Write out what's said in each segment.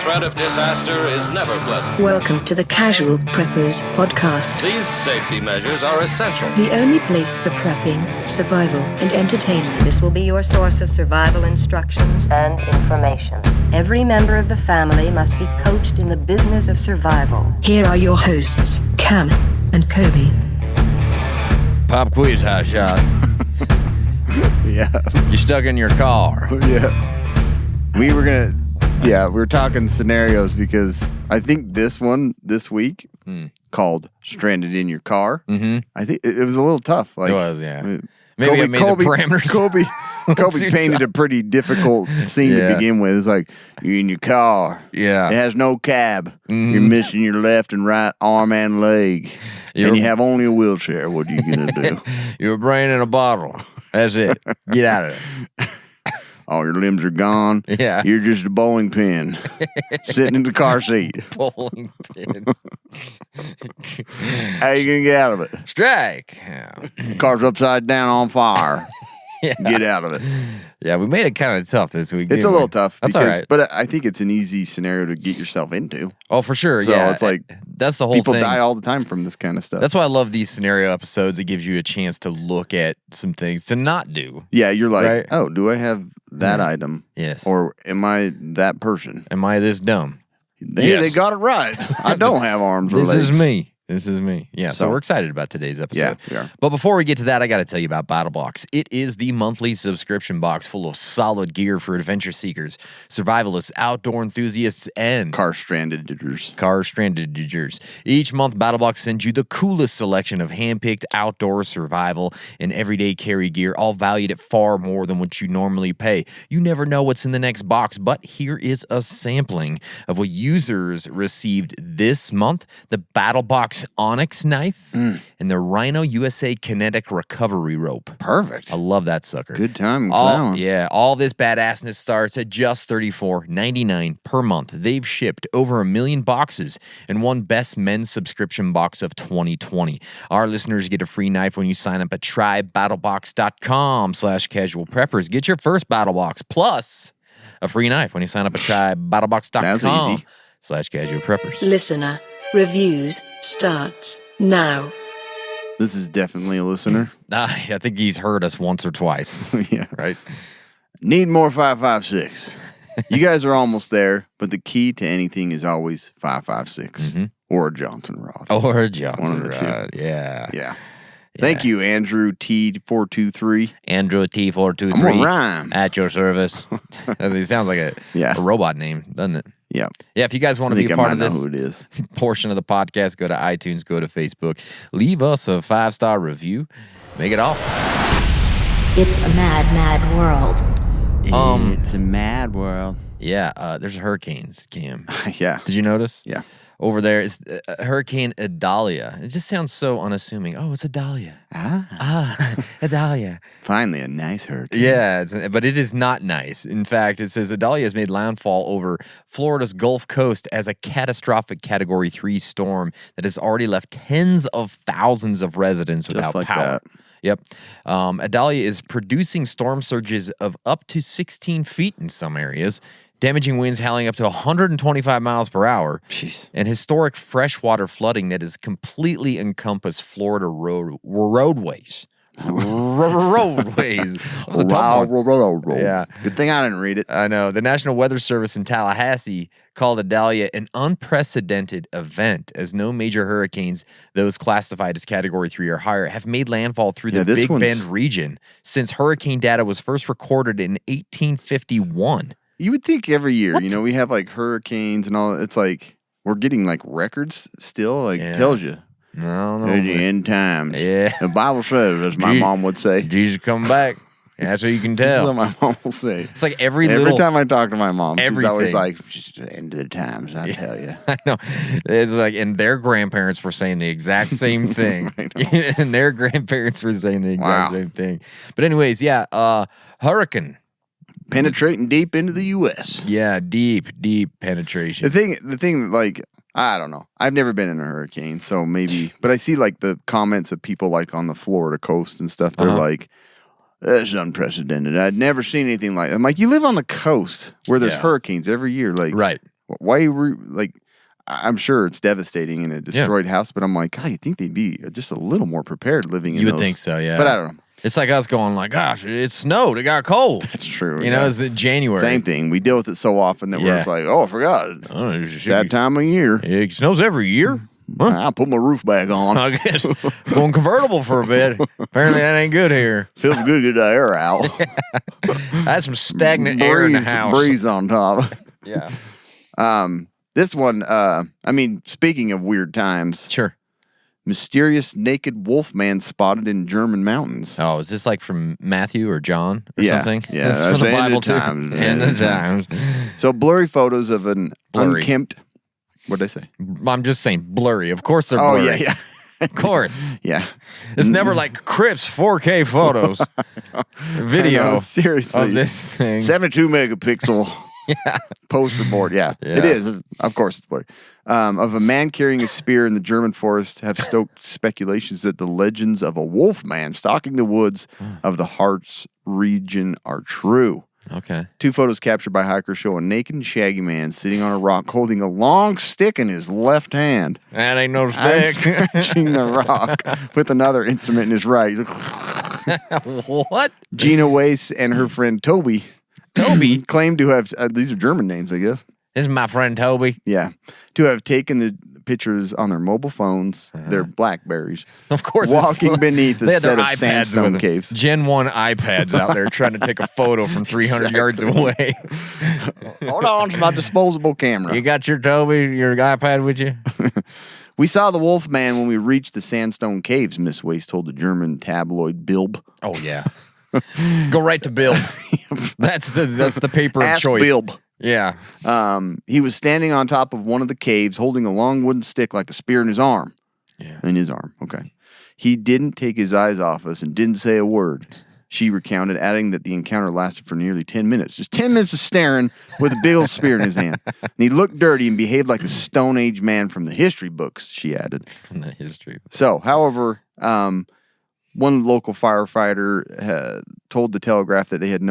threat of disaster is never pleasant. Welcome to the Casual Preppers podcast. These safety measures are essential. The only place for prepping, survival, and entertainment. This will be your source of survival instructions and information. Every member of the family must be coached in the business of survival. Here are your hosts, Cam and Kobe. Pop quiz, hot shot. Yeah. You're stuck in your car. Yeah. We were talking scenarios because I think this one this week called Stranded in Your Car. Mm-hmm. I think it was a little tough. Like, it was, yeah. Maybe I made the parameters. Kobe painted a pretty difficult scene to begin with. It's like, you're in your car. Yeah. It has no cab. Mm-hmm. You're missing your left and right arm and leg. And you have only a wheelchair. What are you going to do? Your brain in a bottle. That's it. Get out of there. All your limbs are gone. Yeah. You're just a bowling pin sitting in the car seat. Bowling pin. How you going to get out of it? Strike. Yeah. Car's upside down on fire. Yeah. Get out of it. Yeah, we made it kind of tough this week. It's a little tough. That's all right. But I think it's an easy scenario to get yourself into. Oh, for sure. So yeah. it's like that's the whole people thing. die all the time from this kind of stuff. That's why I love these scenario episodes. It gives you a chance to look at some things to not do. Yeah, you're like, right? Oh, do I have that item? Yes. Or am I that person? Am I this dumb? They got it right. I don't have arms or legs. This is me. Yeah, so we're excited about today's episode. Yeah, we are. But before we get to that, I got to tell you about BattleBox. It is the monthly subscription box full of solid gear for adventure seekers, survivalists, outdoor enthusiasts, and Car strandeders. Each month, BattleBox sends you the coolest selection of handpicked outdoor survival and everyday carry gear, all valued at far more than what you normally pay. You never know what's in the next box, but here is a sampling of what users received this month. The BattleBox Onyx knife and the Rhino USA Kinetic Recovery Rope. Perfect. I love that sucker. Good time. All this badassness starts at just $34.99 per month. They've shipped over 1 million boxes and won Best Men's Subscription Box of 2020. Our listeners get a free knife when you sign up at trybattlebox.com/casualpreppers. Get your first BattleBox plus a free knife when you sign up at trybattlebox.com/casualpreppers. Listener reviews starts now. This is definitely a listener. I think he's heard us once or twice. Yeah. Right? Need more 5.56. You guys are almost there, but the key to anything is always 5.56 or a Johnson rod. Or a Johnson One of the rod. two. Yeah. Thank you, Andrew T423. Andrew T423. I'm gonna rhyme. At your service. It sounds like a robot name, doesn't it? Yeah. Yeah, if you guys want to be a part of this who it is. portion of the podcast, go to iTunes, go to Facebook, leave us a 5-star review. Make it awesome. It's a mad, mad world. It's a mad world. Yeah, there's hurricanes, Cam. Yeah. Did you notice? Yeah. Over there is Hurricane Idalia. It just sounds so unassuming. Oh, it's Idalia. Idalia. Finally, a nice hurricane. Yeah, but it is not nice. In fact, it says Idalia has made landfall over Florida's Gulf Coast as a catastrophic Category 3 storm that has already left tens of thousands of residents without power. That. Yep. Idalia is producing storm surges of up to 16 feet in some areas, damaging winds howling up to 125 miles per hour, and historic freshwater flooding that has completely encompassed Florida roadways. Roadways. That was a tough one. Yeah. Good thing I didn't read it. I know. The National Weather Service in Tallahassee called Idalia an unprecedented event, as no major hurricanes, those classified as Category 3 or higher, have made landfall through the Big Bend region since hurricane data was first recorded in 1851. You would think every year, we have like hurricanes and all. It's like we're getting like records still. Like tells you. No. At the end times. Yeah. The Bible says, as my mom would say. Jesus come back. That's what you can That's tell. what my mom will say. It's like every time I talk to my mom, she's always everything. like, "Just the end of the times, I tell you." I know. It's like, and their grandparents were saying the exact same thing. And their grandparents were saying the exact same thing. But anyways, hurricane. Penetrating deep into the U.S. Yeah, deep penetration. The thing, like, I don't know. I've never been in a hurricane, so maybe. But I see, like, the comments of people, like, on the Florida coast and stuff. They're like, "That's unprecedented. I'd never seen anything like that." I'm like, you live on the coast where there's hurricanes every year. Like, right. Why like? I'm sure it's devastating in a destroyed house, but I'm like, God, you think they'd be just a little more prepared living in You would those. think so, yeah. But I don't know. It's like us going like, gosh, it snowed. It got cold. It's true. You know, it's January. Same thing. We deal with it so often that we're just like, oh, I forgot. Oh, It's that time of year. It snows every year. Huh? I'll put my roof back on. I guess going convertible for a bit. Apparently that ain't good here. Feels good to get the air out. That's some stagnant air in the house. Breeze on top. Yeah. This one, I mean, speaking of weird times, Sure. mysterious naked wolf man spotted in German mountains. Oh, is this like from Matthew or John or Yeah, something? yeah, This is that's from the the end Bible of too. times. End of times. So blurry photos of an Blurry. unkempt. What did I say? I'm just saying blurry. Of course they're Oh blurry. yeah. Of course. Yeah. It's never like Crips 4K photos video I know, seriously. of this thing. 72 megapixel poster board. Yeah, it is. Of course, it's blurry. Of a man carrying a spear in the German forest have stoked speculations that the legends of a wolf man stalking the woods of the Harz region are true. Okay. 2 photos captured by hikers show a naked and shaggy man sitting on a rock holding a long stick in his left hand. That ain't no And stick. scratching the rock with another instrument in his right. He's like, What? Gina Weiss and her friend Toby claimed to have, these are German names, I guess. This is my friend Toby. Yeah. To have taken the pictures on their mobile phones, their Blackberries, Of course. walking beneath a they had set their of iPads sandstone with them. caves. Gen 1 iPads out there trying to take a photo from 300 yards away. Hold on to my disposable camera. You got your Toby, your iPad with you? We saw the wolf man when we reached the sandstone caves, Miss Weiss told the German tabloid Bild. Oh, yeah. Go right to Bill. That's the paper of Ask choice. Bild. Yeah. He was standing on top of one of the caves holding a long wooden stick like a spear in his arm. Yeah. In his arm, okay. He didn't take his eyes off us and didn't say a word. She recounted, adding that the encounter lasted for nearly 10 minutes. Just 10 minutes of staring with a big old spear in his hand. And he looked dirty and behaved like a Stone Age man from the history books, she added. From the history. So, however, one local firefighter told the Telegraph that they hadn't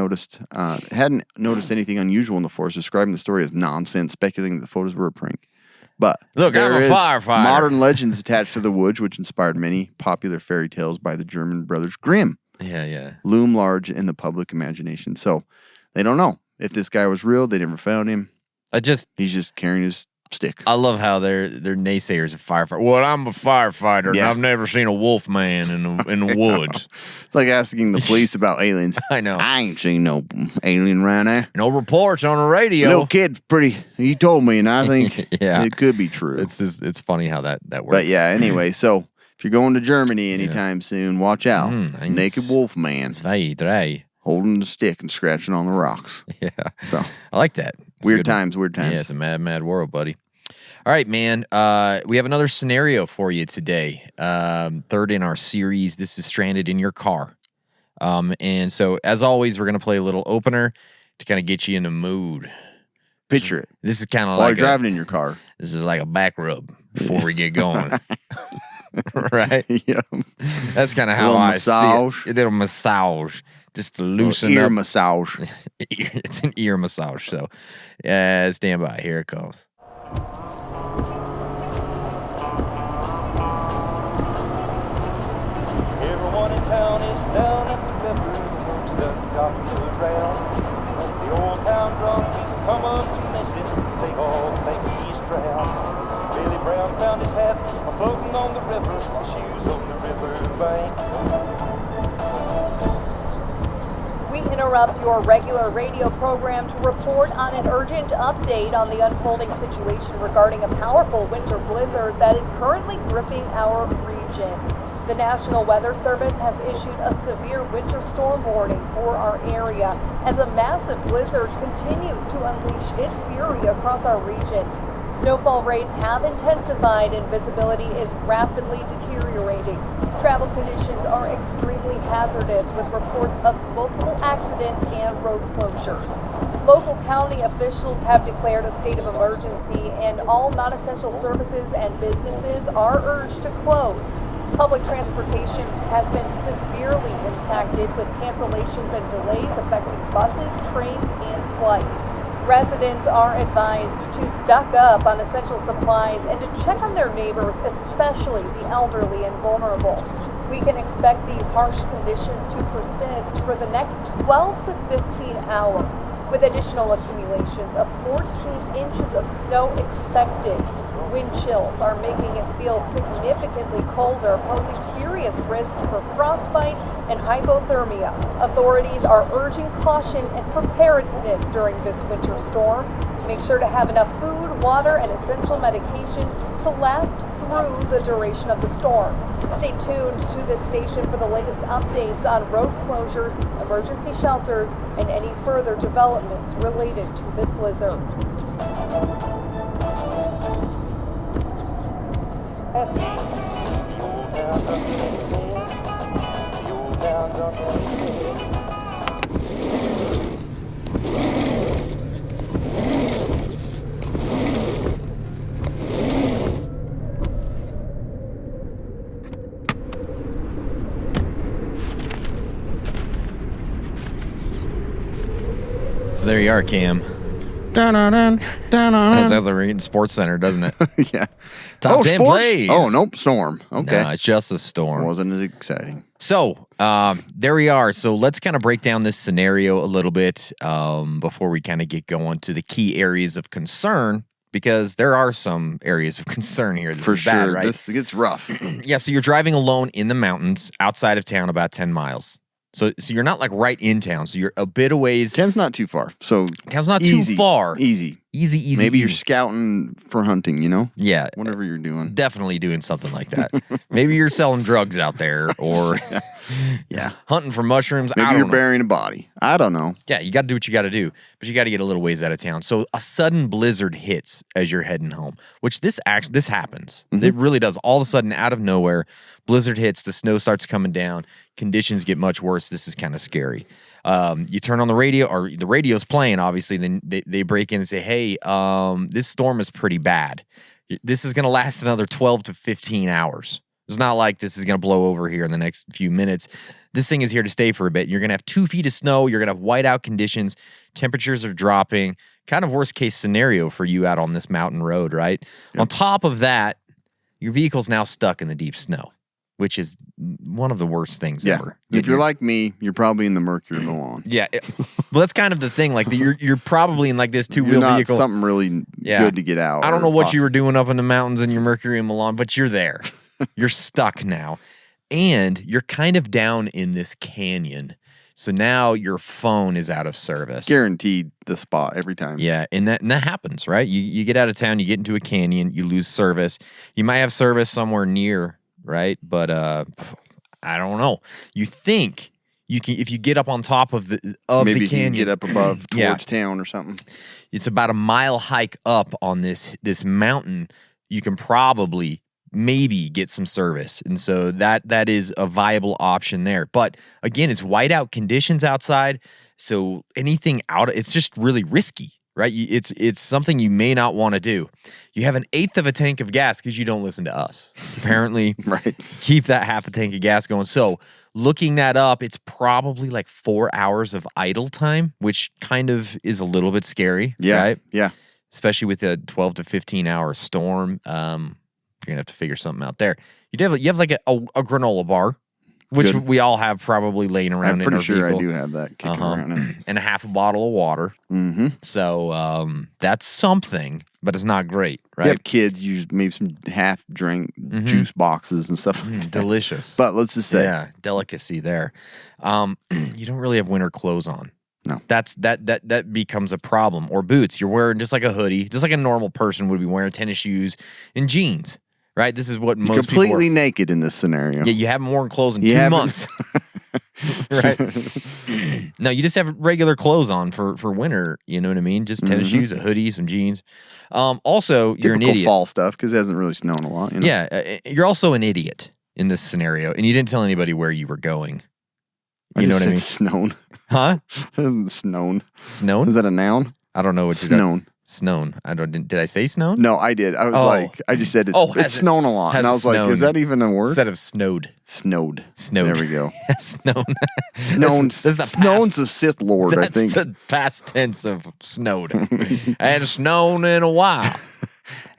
noticed anything unusual in the forest, describing the story as nonsense, speculating that the photos were a prank. But Look, I'm there a is firefighter. modern legends attached to the woods, which inspired many popular fairy tales by the German brothers Grimm, Yeah, yeah. loom large in the public imagination. So they don't know if this guy was real. They never found him. He's just carrying his stick. I love how they're naysayers of firefighter. Well, I'm a firefighter. And Yeah. I've never seen a wolf man in the woods. It's like asking the police about aliens. I know. I ain't seen no alien around there. No reports on the radio. Little kid's pretty. He told me, and I think Yeah. it could be true. It's funny how that works. But yeah, anyway, so if you're going to Germany anytime soon, watch out. Naked wolf man Zwei, drei. holding the stick and scratching on the rocks. Yeah. So I like that. It's a weird good one. times, weird times. Yeah, it's a mad, mad world, buddy. All right, man. We have another scenario for you today. Third in our series. This is Stranded in Your Car. And so, as always, we're going to play a little opener to kind of get you in the mood. Picture it This is kind of while like you're driving in your car. This is like a back rub before we get going. Right? Yeah. That's kind of how Little I massage. see it. A little massage. Just to loosen Ear up. massage. It's an ear massage. So, stand by. Here it comes. Everyone in town is down at the river, folks done got to drown. The old town drunk, he's come up to miss it, they all think he's drowned. Billy Brown found his hat floating on the river, his shoes on the river bank. We interrupt your regular radio program to report on an urgent update on the unfolding situation regarding a powerful winter blizzard that is currently gripping our region. The National Weather Service has issued a severe winter storm warning for our area as a massive blizzard continues to unleash its fury across our region. Snowfall rates have intensified and visibility is rapidly deteriorating. Travel conditions are extremely hazardous with reports of multiple accidents and road closures. Local county officials have declared a state of emergency and all non-essential services and businesses are urged to close. Public transportation has been severely impacted with cancellations and delays affecting buses, trains, and flights. Residents are advised to stock up on essential supplies and to check on their neighbors, especially the elderly and vulnerable. We can expect these harsh conditions to persist for the next 12 to 15 hours, with additional accumulations of 14 inches of snow expected. Wind chills are making it feel significantly colder, posing serious risks for frostbite and hypothermia. Authorities are urging caution and preparedness during this winter storm. Make sure to have enough food, water, and essential medication to last through the duration of the storm. Stay tuned to this station for the latest updates on road closures, emergency shelters, and any further developments related to this blizzard. So there you are, Cam. That sounds like we're in Sports Center, doesn't it? Yeah. Top 10 sports? plays. Oh, nope. Storm. Okay. No, it's just a storm. Wasn't as exciting. So there we are. So let's kind of break down this scenario a little bit before we kind of get going to the key areas of concern, because there are some areas of concern here. This For is sure. bad, right? This gets rough. Yeah, so you're driving alone in the mountains outside of town about 10 miles. So you're not like right in town. So you're a bit a ways. 10's not too far. So Town's not easy, too far. Easy. Easy. Maybe you're easy. scouting for hunting, you know? Yeah. Whatever you're doing. Definitely doing something like that. Maybe you're selling drugs out there or Yeah. hunting for mushrooms. Maybe I don't you're know. burying a body. I don't know. Yeah, you got to do what you got to do, but you got to get a little ways out of town. So a sudden blizzard hits as you're heading home, which this happens. It really does. All of a sudden, out of nowhere, blizzard hits. The snow starts coming down. Conditions get much worse. This is kind of scary. You turn on the radio, or the radio's playing. Obviously, then they break in and say, "Hey, this storm is pretty bad. This is going to last another 12 to 15 hours." It's not like this is going to blow over here in the next few minutes. This thing is here to stay for a bit. You're going to have 2 feet of snow. You're going to have whiteout conditions. Temperatures are dropping. Kind of worst case scenario for you out on this mountain road, right? Yep. On top of that, your vehicle's now stuck in the deep snow, which is one of the worst things ever. If you're like me, you're probably in the Mercury Milan. Yeah. Well, that's kind of the thing. Like you're probably in like this two-wheel not vehicle. Something really good to get out. I don't know what you were doing up in the mountains in your Mercury Milan, but you're there. You're stuck now. And you're kind of down in this canyon. So now your phone is out of service. Guaranteed the spot every time. Yeah, and that happens, right? You get out of town, you get into a canyon, you lose service. You might have service somewhere near, right? But I don't know. You think you can, if you get up on top of the Maybe the you canyon, can get up above towards town or something. It's about a mile hike up on this mountain. You can probably maybe get some service. And so that is a viable option there. But again, it's whiteout conditions outside. So anything it's just really risky, right? It's something you may not want to do. You have 1/8 of a tank of gas because you don't listen to us. Apparently, right. Keep that half a tank of gas going. So looking that up, it's probably like 4 hours of idle time, which kind of is a little bit scary, right? Yeah. Especially with a 12 to 15 hour storm. You're going to have to figure something out there. You have like a granola bar, which we all have probably laying around in our vehicle. I'm pretty sure I do have that kicking around. And a half a bottle of water. Mm-hmm. So that's something, but it's not great, right? You have kids use maybe some half-drink juice boxes and stuff like that. Delicious. But let's just say. Yeah, delicacy there. You don't really have winter clothes on. No. That becomes a problem. Or boots. You're wearing just like a hoodie, just like a normal person would be wearing, tennis shoes and jeans. Right? This is what most people completely naked in this scenario. Yeah, you haven't worn clothes in 2 months. Right? No, you just have regular clothes on for winter. You know what I mean? Just tennis shoes, a hoodie, some jeans. Also, you're an idiot. Fall stuff because it hasn't really snowed a lot. You know? Yeah, you're also an idiot in this scenario, and you didn't tell anybody where you were going. You know what I mean? Snown. Huh? Snown. Snown? Is that a noun? I don't know what you're doing. Snown. Snown. Did I say snown? No, I did. I was like, I just said it's has snowing a lot. has And I was like, snown is that even a word? Instead of snowed. Snowed. Snowed. There we go. Snown. Snown's a Sith Lord, I That's think. the past tense of snowed. I hadn't snown in a while.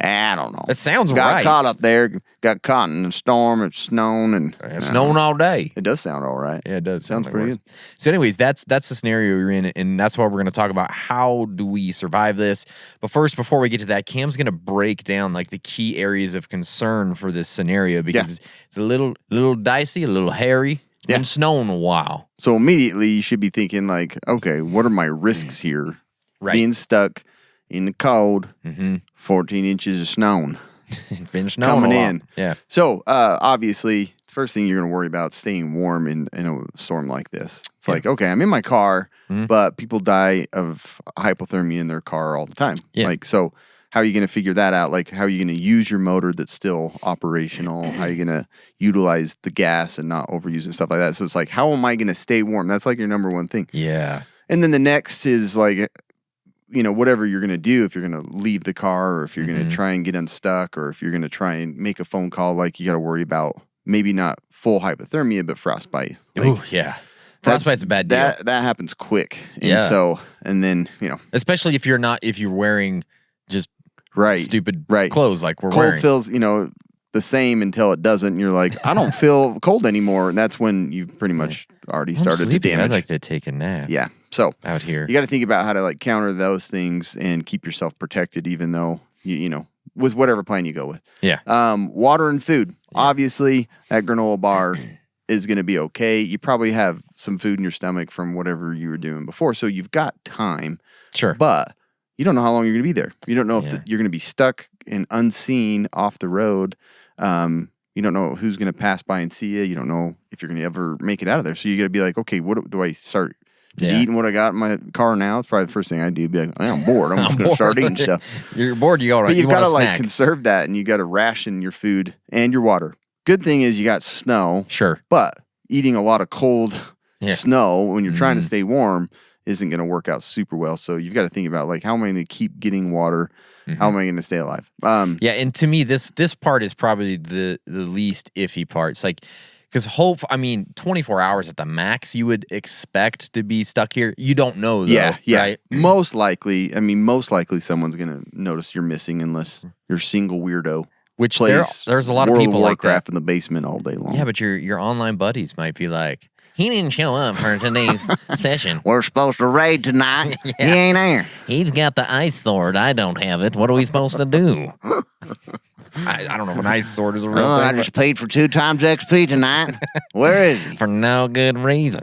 I don't know. It sounds got right. caught up there, got caught in a storm, it's snowing, and It's snowing all day. it does sound all right. Yeah, it does. Sounds like pretty it was. So, anyways, that's the scenario you're in, and that's why we're going to talk about how do we survive this. But first, before we get to that, Cam's going to break down like the key areas of concern for this scenario because it's a little dicey, a little hairy. Yeah. Been snowing a while. So immediately you should be thinking like, okay, what are my risks here? Right. Being stuck in the cold, Mm-hmm. 14 inches of snow It's been snowing coming a lot. in. Yeah. So obviously, first thing you're going to worry about is staying warm in a storm like this. It's like, okay, I'm in my car, Mm-hmm. but people die of hypothermia in their car all the time. Yeah. Like, so how are you going to figure that out? Like, how are you going to use your motor that's still operational? How are you going to utilize the gas and not overuse it and stuff like that? So it's like, how am I going to stay warm? That's like your number one thing. Yeah. And then the next is like, whatever you're going to do, if you're going to leave the car or if you're going to try and get unstuck or if you're going to try and make a phone call, like you got to worry about maybe not full hypothermia, but frostbite. Like, Ooh, yeah. Frostbite's a bad deal. That happens quick. And Yeah. so, and then, Especially if you're wearing just right. stupid Right. clothes like we're Cold wearing. feels, the same until it doesn't. And you're like, I don't feel cold anymore. And that's when you've pretty much already I'm started the sleepy. damage. I'd like to take a nap. Yeah. So Out here. you got to think about how to like counter those things and keep yourself protected, even though with whatever plan you go with. Yeah. Water and food. Obviously, that granola bar is going to be okay. You probably have some food in your stomach from whatever you were doing before, so you've got time. Sure. But you don't know how long you're going to be there. You don't know if Yeah. you're going to be stuck and unseen off the road. You don't know who's going to pass by and see you. You don't know if you're going to ever make it out of there. So you got to be like, okay, what do I start? Just Yeah. eating what I got in my car now. It's probably the first thing I do. Be like, I'm bored. I'm just going to start eating stuff. You're bored. You got But you've got to like snack. conserve that, and you got to ration your food and your water. Good thing is you got snow, Sure. but eating a lot of cold Yeah. snow when you're trying to stay warm isn't going to work out super well. So you've got to think about like, how am I going to keep getting water? How am I going to stay alive? Yeah, and to me, this part is probably the least iffy part. It's like, because 24 hours at the max, you would expect to be stuck here. You don't know, though. Yeah. Right? Most likely someone's going to notice you're missing unless you're a single weirdo. Which Plays there's a lot of World people like Warcraft that. in the basement all day long. Yeah, but your online buddies might be like, he didn't show up for today's session. We're supposed to raid tonight. He ain't there. He's got the ice sword. I don't have it. What are we supposed to do? I don't know if an ice sword is a real thing. I just paid for 2 times XP tonight. Where is he? For no good reason.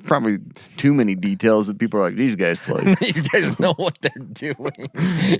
Probably too many details that people are like, these guys play. These guys know what they're doing.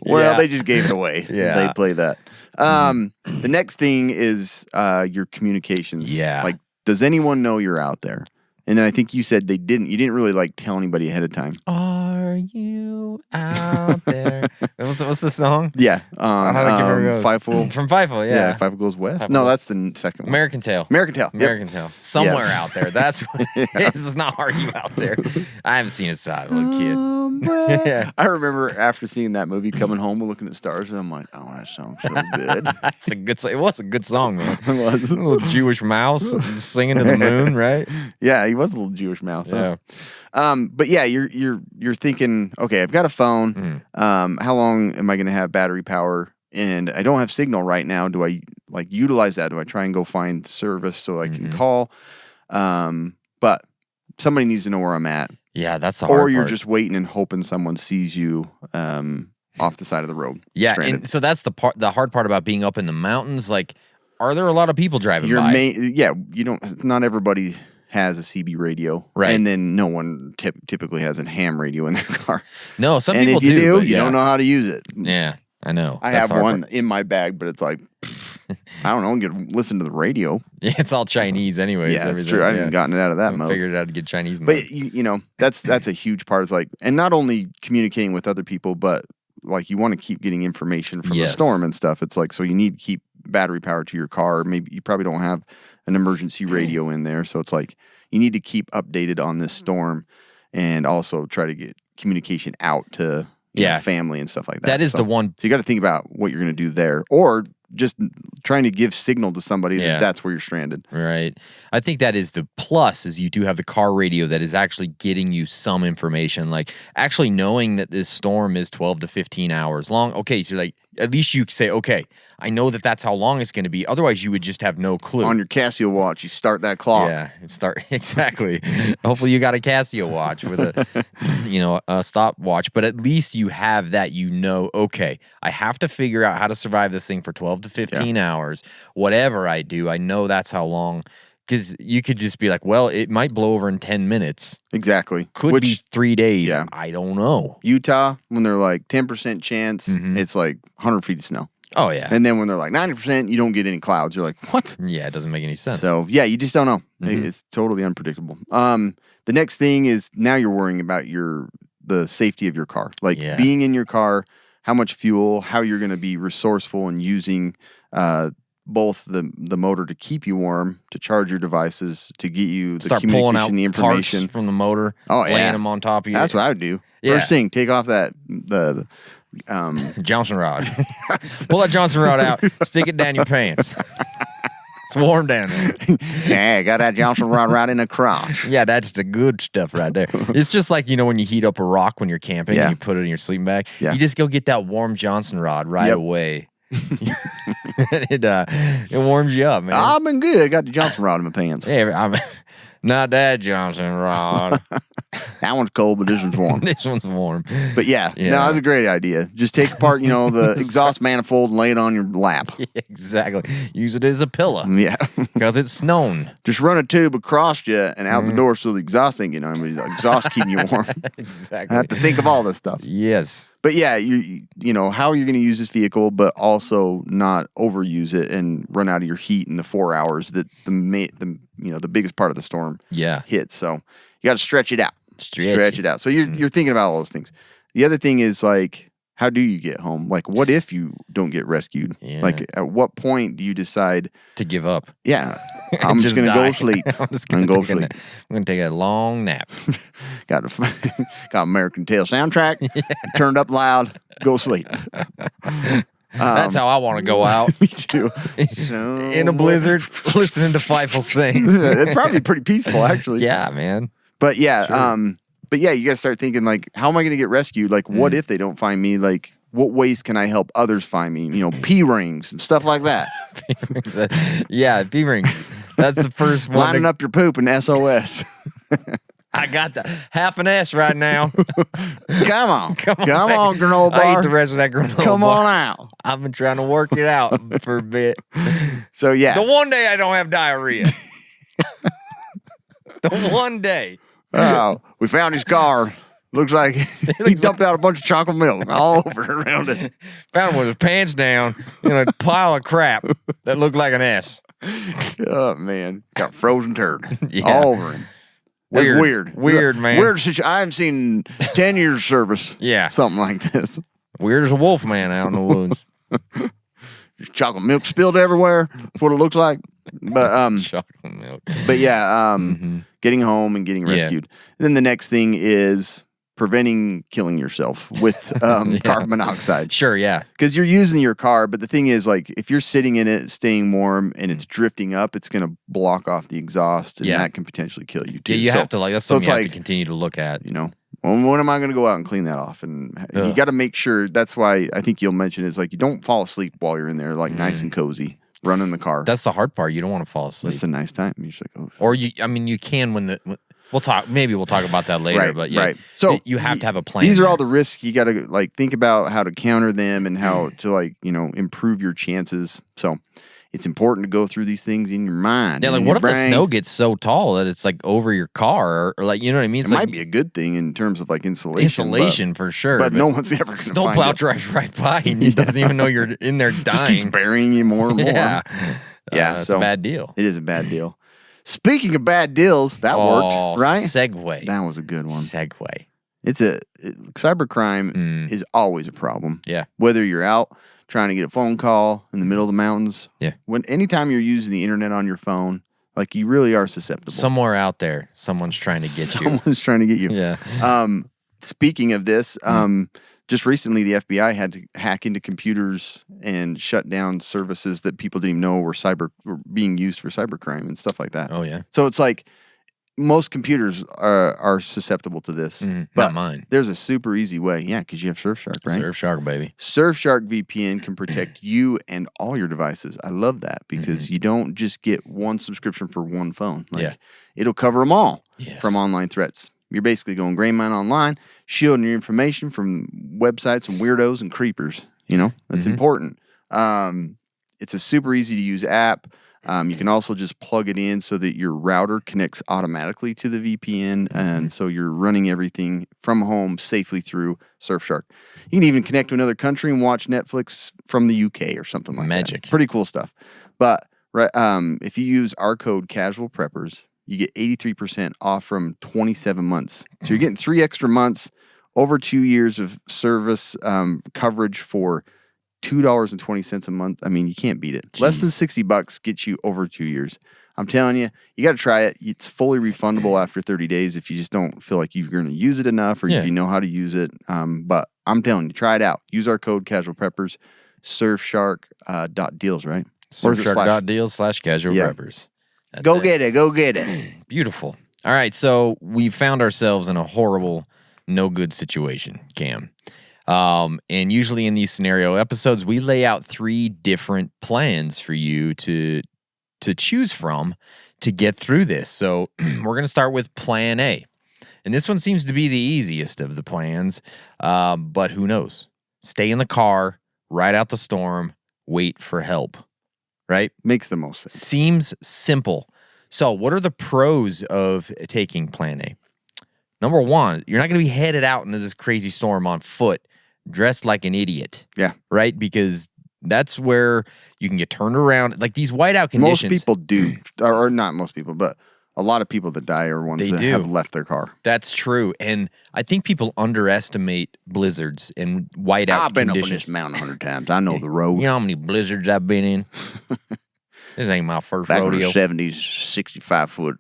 Well, Yeah. they just gave it away. Yeah. They play that. The next thing is your communications. Yeah. Like, does anyone know you're out there? And then I think you said you didn't really like tell anybody ahead of time. Are you out there? What's the song? Yeah. How did I give her a goes? Fifo. From Fifo, Yeah. yeah. Fifo Goes West. Fifo No, Goes- that's the second one. American Tail. American Tail. Yep. American Tail. Somewhere out there. That's what it is. It's not Are You Out There. I haven't seen it since I was a little kid. Yeah. I remember after seeing that movie, coming home and looking at stars, and I'm like, oh, that sounds so good. It's a good. It was a good song, man. It was. A little Jewish mouse singing to the moon, right? Yeah, he was a little Jewish mouse. Yeah. Huh? But yeah, you're thinking, okay, I've got a phone. How long am I going to have battery power? And I don't have signal right now. Do I like utilize that? Do I try and go find service so I can call? But somebody needs to know where I'm at, Yeah, that's the hard or you're part. just waiting and hoping someone sees you off the side of the road. Yeah, stranded. and so that's the hard part about being up in the mountains. Like, are there a lot of people driving Your by? you don't. Not everybody has a CB radio, Right. And then no one typically has a ham radio in their car. No, some And people if you do, but you yeah. don't know how to use it. Yeah, I know. I That's have the hard one part. in my bag, but it's like, I don't know, listen to the radio. Yeah, it's all Chinese, anyways. Yeah, that's everything, true. I yeah. haven't gotten it out of that I mode. figured out to get Chinese mode. But you know, that's a huge part. Is like, and not only communicating with other people, but like you want to keep getting information from the Yes. storm and stuff. It's like, so you need to keep battery power to your car. Maybe you probably don't have an emergency radio in there, so it's like you need to keep updated on this storm, and also try to get communication out to Yeah. family and stuff like that. That is the one. So you got to think about what you're going to do there, or just trying to give signal to somebody Yeah. that that's where you're stranded. Right. I think that is the plus is you do have the car radio that is actually getting you some information, like actually knowing that this storm is 12 to 15 hours long. Okay, so like at least you say, okay, I know that that's how long it's going to be. Otherwise, you would just have no clue. On your Casio watch, you start that clock. Yeah, exactly. Hopefully, you got a Casio watch with a stopwatch, but at least you have that. Okay, I have to figure out how to survive this thing for 12 to 15 hours. Whatever I do, I know that's how long. Because you could just be like, well, it might blow over in 10 minutes. Exactly. Could be 3 days. Yeah. I don't know. Utah, when they're like 10% chance, Mm-hmm. it's like 100 feet of snow. Oh, yeah. And then when they're like 90%, you don't get any clouds. You're like, what? Yeah, it doesn't make any sense. So, yeah, you just don't know. Mm-hmm. It's totally unpredictable. The next thing is now you're worrying about the safety of your car. Like being in your car, how much fuel, how you're going to be resourceful in using both the motor to keep you warm, to charge your devices, to get you the Start communication, pulling out the information parts from the motor, Oh, yeah. laying them on top of you. That's what I would do. Yeah. First thing, take off the Johnson rod. Pull that Johnson rod out, stick it down your pants. It's warm down there. yeah, got that Johnson rod right in the crotch. Yeah, that's the good stuff right there. It's just like, when you heat up a rock when you're camping and you put it in your sleeping bag. Yeah. You just go get that warm Johnson rod right away. It warms you up, man. I've been good. I got the Johnson rod in my pants. Yeah, I'm not that Johnson rod. That one's cold, but this one's warm. This one's warm. But yeah, no, that's a great idea. Just take apart, the exhaust manifold and lay it on your lap. Exactly. Use it as a pillow Yeah. because it's snowing. Just run a tube across you and out the door so the exhaust ain't getting on. I mean, the exhaust keeping you warm. Exactly. I have to think of all this stuff. Yes. But yeah, how you're going to use this vehicle, but also not overuse it and run out of your heat in the 4 hours that the biggest part of the storm hits. So you got to stretch it out. Stretch it out. So you're thinking about all those things. The other thing is like, how do you get home? Like, what if you don't get rescued? Yeah. Like, at what point do you decide To give up. Yeah, I'm just gonna die. go sleep. I'm just I'm gonna gonna go take a sleep. I'm gonna take a long nap. Got American Tail soundtrack, turned up loud. Go sleep. That's how I want to go out. Me too. So In a blizzard, listening to Fifel sing. It's probably pretty peaceful, actually. Yeah, man. But yeah, you got to start thinking like, how am I going to get rescued? Like, what Mm. if they don't find me? Like, what ways can I help others find me? P rings and stuff like that. Yeah, P rings. That's the first one. Lining up your poop in SOS. I got the half an S right now. Come on, Come on, granola bar. I ate the rest of that granola Come bar. on out. I've been trying to work it out for a bit. So yeah, The one day I don't have diarrhea. The one day. oh, we found his car. Looks like he dumped out a bunch of chocolate milk all over around it. Found him with his pants down in a pile of crap that looked like an S. Oh man, got frozen turd Yeah. all over him. That's Weird. Weird, man. Weird situation. I haven't seen 10 years service. Yeah. something like this. Weird as a wolf man out in the woods. Just chocolate milk spilled everywhere. That's what it looks like. But Chocolate milk. but yeah, getting home and getting Yeah. rescued. Then the next thing is preventing killing yourself with carbon monoxide. Sure, yeah. Because you're using your car, but the thing is, like, if you're sitting in it, staying warm, and it's drifting up, it's going to block off the exhaust, and Yeah. that can potentially kill you too. Yeah, you So- have to that's so something it's you have like, to continue to look at. well, when am I going to go out and clean that off? And you Ugh. got to make sure. That's why I think you'll mention is like you don't fall asleep while you're in there, like nice and cozy, running the car. That's the hard part. You don't want to fall asleep. That's a nice time. You're just like, oh, Or you can we'll talk. Maybe we'll talk about that later. right, But yeah, right. So you have to have a plan. These are all there. the risks you got to like think about how to counter them and how to improve your chances. So it's important to go through these things in your mind. Yeah, and like in what your if the brain. snow gets so tall that it's like over your car, or like you know what I mean? It It's might like be a good thing in terms of like insulation. insulation for sure. but no one's ever going to find snowplow it. drives right by and he doesn't even know you're in there Just keeps dying. burying you more and more. Yeah, Yeah, it's so a bad deal. It is a bad deal. Speaking of bad deals, that worked, right? Segue. That was a good one. Segue. Cybercrime is always a problem. Yeah. Whether you're out trying to get a phone call in the middle of the mountains. Yeah. Anytime you're using the internet on your phone, like you really are susceptible. Somewhere out there, someone's trying to get you. Someone's trying to get you. Yeah. Speaking of this, just recently, the FBI had to hack into computers and shut down services that people didn't even know were being used for cybercrime and stuff like that. Oh, yeah. So it's like most computers are susceptible to this. But Not mine. there's a super easy way. Yeah, because you have Surfshark, right? Surfshark, baby. Surfshark VPN can protect you and all your devices. I love that because you don't just get one subscription for one phone. Yeah. It'll cover them all Yes. from online threats. You're basically going grain mine online, shielding your information from websites and weirdos and creepers. You know, that's important. It's a super easy to use app. You can also just plug it in so that your router connects automatically to the VPN. And so you're running everything from home safely through Surfshark. You can even connect to another country and watch Netflix from the UK or something like Magic. that. Pretty cool stuff. But if you use our code Casual Preppers, you get 83% off from 27 months. So you're getting 3 extra months, over 2 years of service coverage for $2.20 a month. I mean, you can't beat it. Less than $60 gets you over 2 years. I'm telling you, you got to try it. It's fully refundable after 30 days if you just don't feel like you're going to use it enough or if you know how to use it. But I'm telling you, try it out. Use our code Casual Preppers, Surfshark.deals, right? Surfshark.deals/Casual Preppers. That's Go it. get it. Go get it. Beautiful. All right, so we found ourselves in a horrible, no good situation, Cam. And usually in these scenario episodes, we lay out 3 different plans for you to choose from to get through this. So we're going to start with Plan A. And this one seems to be the easiest of the plans, but who knows? Stay in the car, ride out the storm, wait for help, right? Makes the most sense. Seems simple. So what are the pros of taking Plan A? Number 1, you're not going to be headed out into this crazy storm on foot, dressed like an idiot. Yeah. Right? Because that's where you can get turned around. Like these whiteout conditions. Most people do, or not most people, but a lot of people that die are ones that have left their car. That's true. And I think people underestimate blizzards and whiteout I've been conditions. up in this mountain 100 times. I know the road. You know how many blizzards I've been in? This ain't my first Back rodeo. in the 70s, 65-foot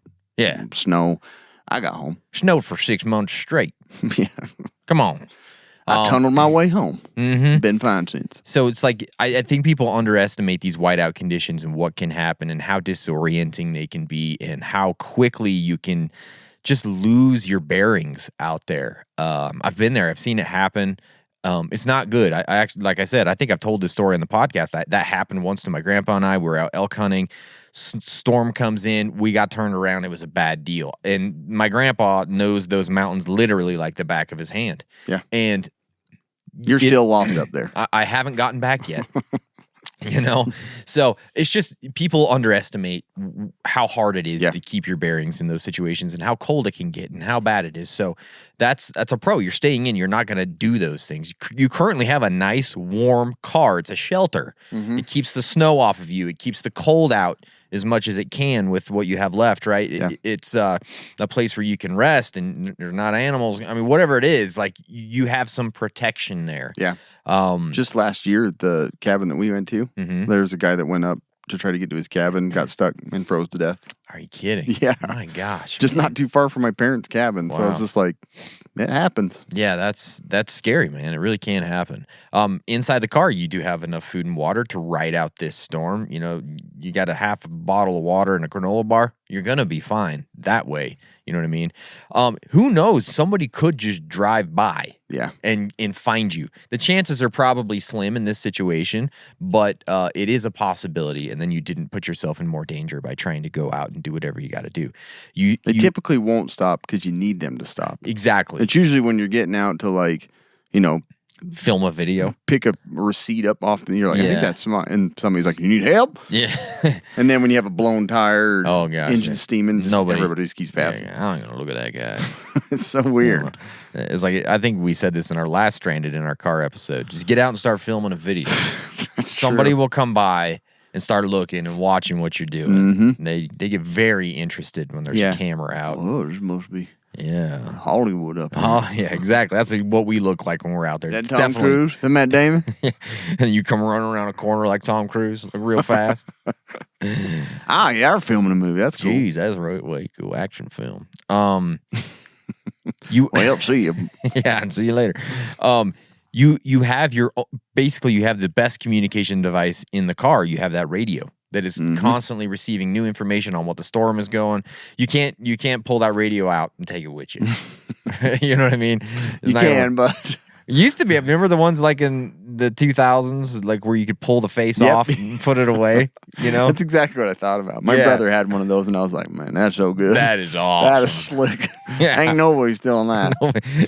snow. I got home. Snowed for 6 months straight. Yeah. Come on. I tunneled my way home. Been fine since. So it's like, I think people underestimate these whiteout conditions and what can happen and how disorienting they can be and how quickly you can just lose your bearings out there. I've been there. I've seen it happen. It's not good. I actually, like I said, I think I've told this story on the podcast. That happened once to my grandpa and I. We were out elk hunting. Storm comes in. We got turned around. It was a bad deal. And my grandpa knows those mountains literally like the back of his hand. Yeah. And you're still lost up there. I haven't gotten back yet. You know, so it's just people underestimate how hard it is to keep your bearings in those situations and how cold it can get and how bad it is. So that's a pro. You're staying in. You're not going to do those things. You currently have a nice warm car. It's a shelter. It keeps the snow off of you. It keeps the cold out as much as it can with what you have left, right? Yeah. It's a place where you can rest and there's not animals. I mean, whatever it is, like you have some protection there. Yeah. Just last year, the cabin that we went to, there's a guy that went up to try to get to his cabin, got stuck and froze to death. Are you kidding? Yeah. My gosh. Just not too far from my parents' cabin. So it's just like, it happens. Yeah, that's scary, man. It really can happen. Inside the car, you do have enough food and water to ride out this storm. You know, you got a half a bottle of water and a granola bar. You're going to be fine that way. You know what I mean? Who knows? Somebody could just drive by and find you. The chances are probably slim in this situation, but it is a possibility. And then you didn't put yourself in more danger by trying to go out and do whatever you got to do. They typically won't stop because you need them to stop. Exactly. It's usually when you're getting out to, like, you know, film a video, pick a receipt up off the, you're like, I think that's smart. And somebody's like, you need help? Yeah. And then when you have a blown tire, oh gosh, engine steaming, everybody just keeps passing. I'm gonna look at that guy. It's so weird. It's like, I think we said this in our last Stranded in Our Car episode. Just get out and start filming a video. Somebody will come by and start looking and watching what you're doing. They get very interested when there's a camera out. Oh, this must be Hollywood up here. Oh, yeah, exactly. That's what we look like when we're out there. That Tom Cruise and Matt Damon. And you come running around a corner like Tom Cruise real fast. You're filming a movie. That's cool. Jeez, that's way cool action film. Well, see you. Yeah, and see you later. you have basically you have the best communication device in the car. You have that radio that is constantly receiving new information on what the storm is going. You can't pull that radio out and take it with you. You know what I mean? You can, but it used to be. Remember the ones like in the 2000s, like where you could pull the face off and put it away? You know, that's exactly what I thought about. My brother had one of those, and I was like, man, that's so good. That is awesome. That is slick. Ain't nobody stealing that.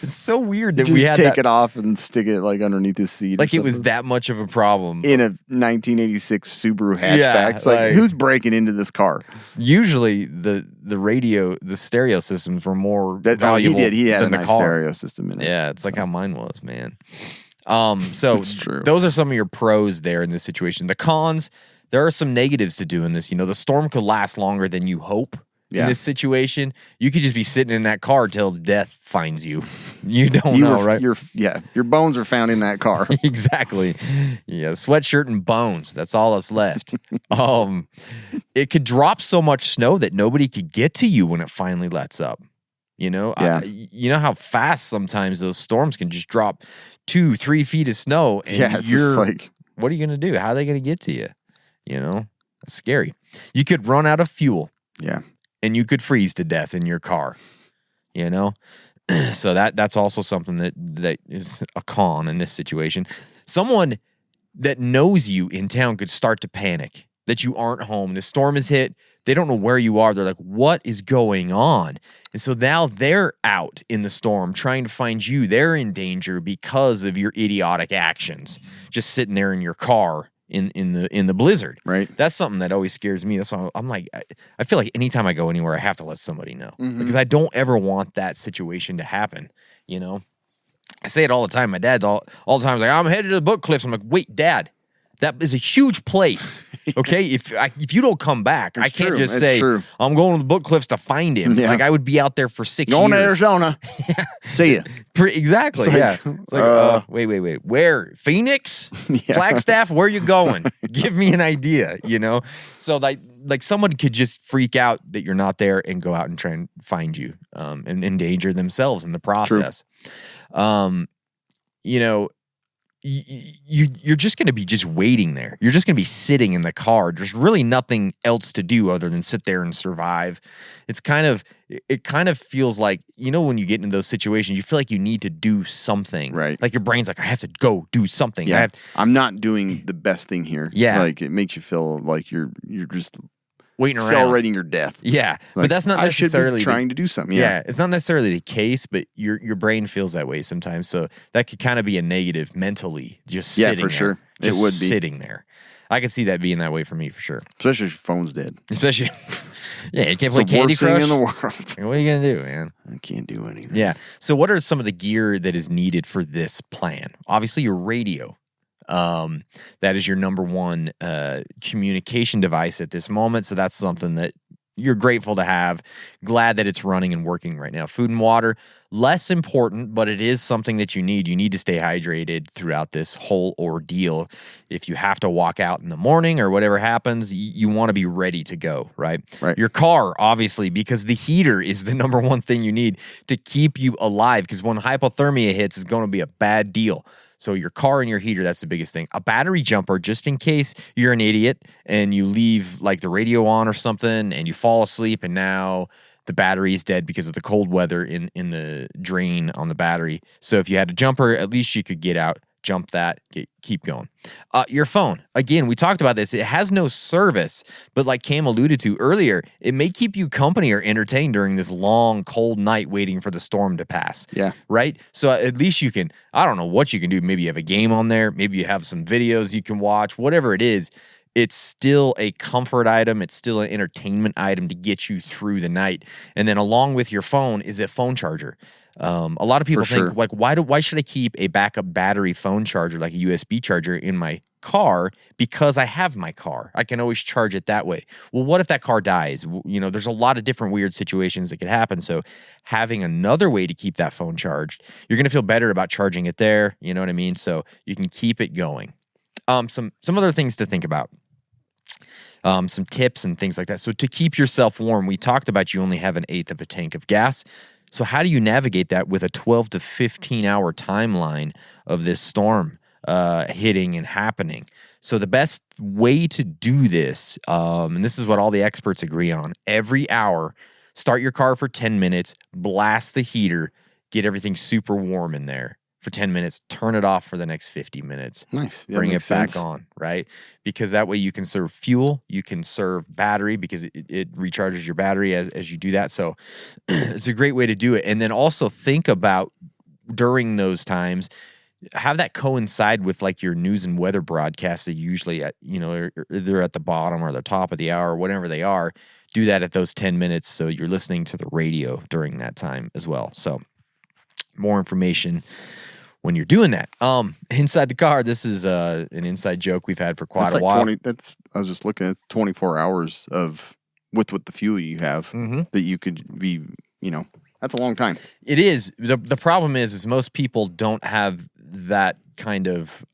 It's so weird that you we just had take that, it off and stick it like underneath his seat. like it was that much of a problem in a 1986 Subaru hatchback. It's like who's breaking into this car? Usually the radio, the stereo systems were more valuable. He had than a the nice car. stereo system in it. Yeah, it's like how mine was, man. So That's true. those are some of your pros there in this situation. The cons, there are some negatives to doing this. You know, the storm could last longer than you hope. In this situation, you could just be sitting in that car till death finds you. You don't know, right? Your bones are found in that car. Exactly. Yeah, sweatshirt and bones. That's all that's left. It could drop so much snow that nobody could get to you when it finally lets up. You know, you know how fast sometimes those storms can just drop 2-3 feet of snow, and it's just like, what are you gonna do? How are they gonna get to you? You know, it's scary. You could run out of fuel. Yeah. And you could freeze to death in your car, you know? So that's also something that is a con in this situation. Someone that knows you in town could start to panic that you aren't home. The storm has hit. They don't know where you are. They're like, what is going on? And so now they're out in the storm trying to find you. They're in danger because of your idiotic actions, just sitting there in your car in the blizzard. Right. That's something that always scares me. That's why I'm like, I feel like anytime I go anywhere, I have to let somebody know because I don't ever want that situation to happen. You know, I say it all the time. My dad's all the time like, I'm headed to the Book Cliffs. I'm like, wait, Dad, that is a huge place. Okay, if you don't come back, I can't just say I'm going to the Book Cliffs to find him. Yeah. Like I would be out there for 6 years. Going to Arizona. See ya. Exactly. It's like, wait. Where? Phoenix? Flagstaff? Where you going? Give me an idea, you know? So like someone could just freak out that you're not there and go out and try and find you and endanger themselves in the process. You know, you're just going to be just waiting there. You're just going to be sitting in the car. There's really nothing else to do other than sit there and survive. It kind of feels like, you know, when you get into those situations, you feel like you need to do something. Right. Like your brain's like, I have to go do something. Yeah. I'm not doing the best thing here. Yeah. Like it makes you feel like you're just waiting around, celebrating your death. Yeah, Like, but that's not necessarily I should be trying to do something. Yeah, it's not necessarily the case, but your brain feels that way sometimes. So that could kind of be a negative mentally, just sitting for there. sure. Just it would be sitting there. I could see that being that way for me for sure. Especially if your phone's dead. Especially, yeah, you can't It's play the Candy worst Crush. thing in the world. What are you gonna do, man? I can't do anything. Yeah. So what are some of the gear that is needed for this plan? Obviously, your radio. That is your number one communication device at this moment. So that's something that you're grateful to have. Glad that it's running and working right now. Food and water, less important, but it is something that you need. You need to stay hydrated throughout this whole ordeal. If you have to walk out in the morning or whatever happens, you want to be ready to go, right? Right. Your car, obviously, because the heater is the number one thing you need to keep you alive, because when hypothermia hits, it's going to be a bad deal. So your car and your heater, that's the biggest thing. A battery jumper, just in case you're an idiot and you leave like the radio on or something and you fall asleep and now the battery is dead because of the cold weather in the drain on the battery. So if you had a jumper, at least you could get out, jump that, keep going. Your phone, again, we talked about this. It has no service, but like Cam alluded to earlier, it may keep you company or entertained during this long, cold night waiting for the storm to pass. Yeah. Right? So at least you can, I don't know what you can do. Maybe you have a game on there. Maybe you have some videos you can watch. Whatever it is, it's still a comfort item. It's still an entertainment item to get you through the night. And then along with your phone is a phone charger. A lot of people think like, why should I keep a backup battery phone charger, like a USB charger in my car? Because I have my car. I can always charge it that way. Well, what if that car dies? You know, there's a lot of different weird situations that could happen. So having another way to keep that phone charged, you're going to feel better about charging it there. You know what I mean? So you can keep it going. Some other things to think about. Some tips and things like that. So to keep yourself warm, we talked about you only have 1/8 of a tank of gas. So how do you navigate that with a 12 to 15 hour timeline of this storm hitting and happening? So the best way to do this, and this is what all the experts agree on, every hour, start your car for 10 minutes, blast the heater, get everything super warm in there for 10 minutes, turn it off for the next 50 minutes. Nice. Yeah, Bring it makes back sense. on, right? Because that way you can serve fuel, you can serve battery because it recharges your battery as you do that. So it's a great way to do it. And then also think about during those times, have that coincide with like your news and weather broadcasts that you usually they're at the bottom or the top of the hour, whatever they are. Do that at those 10 minutes so you're listening to the radio during that time as well. So more information when you're doing that. Inside the car, this is an inside joke we've had for quite a while. I was just looking at 24 hours of with the fuel you have that you could be, that's a long time. It is. The problem is most people don't have that kind of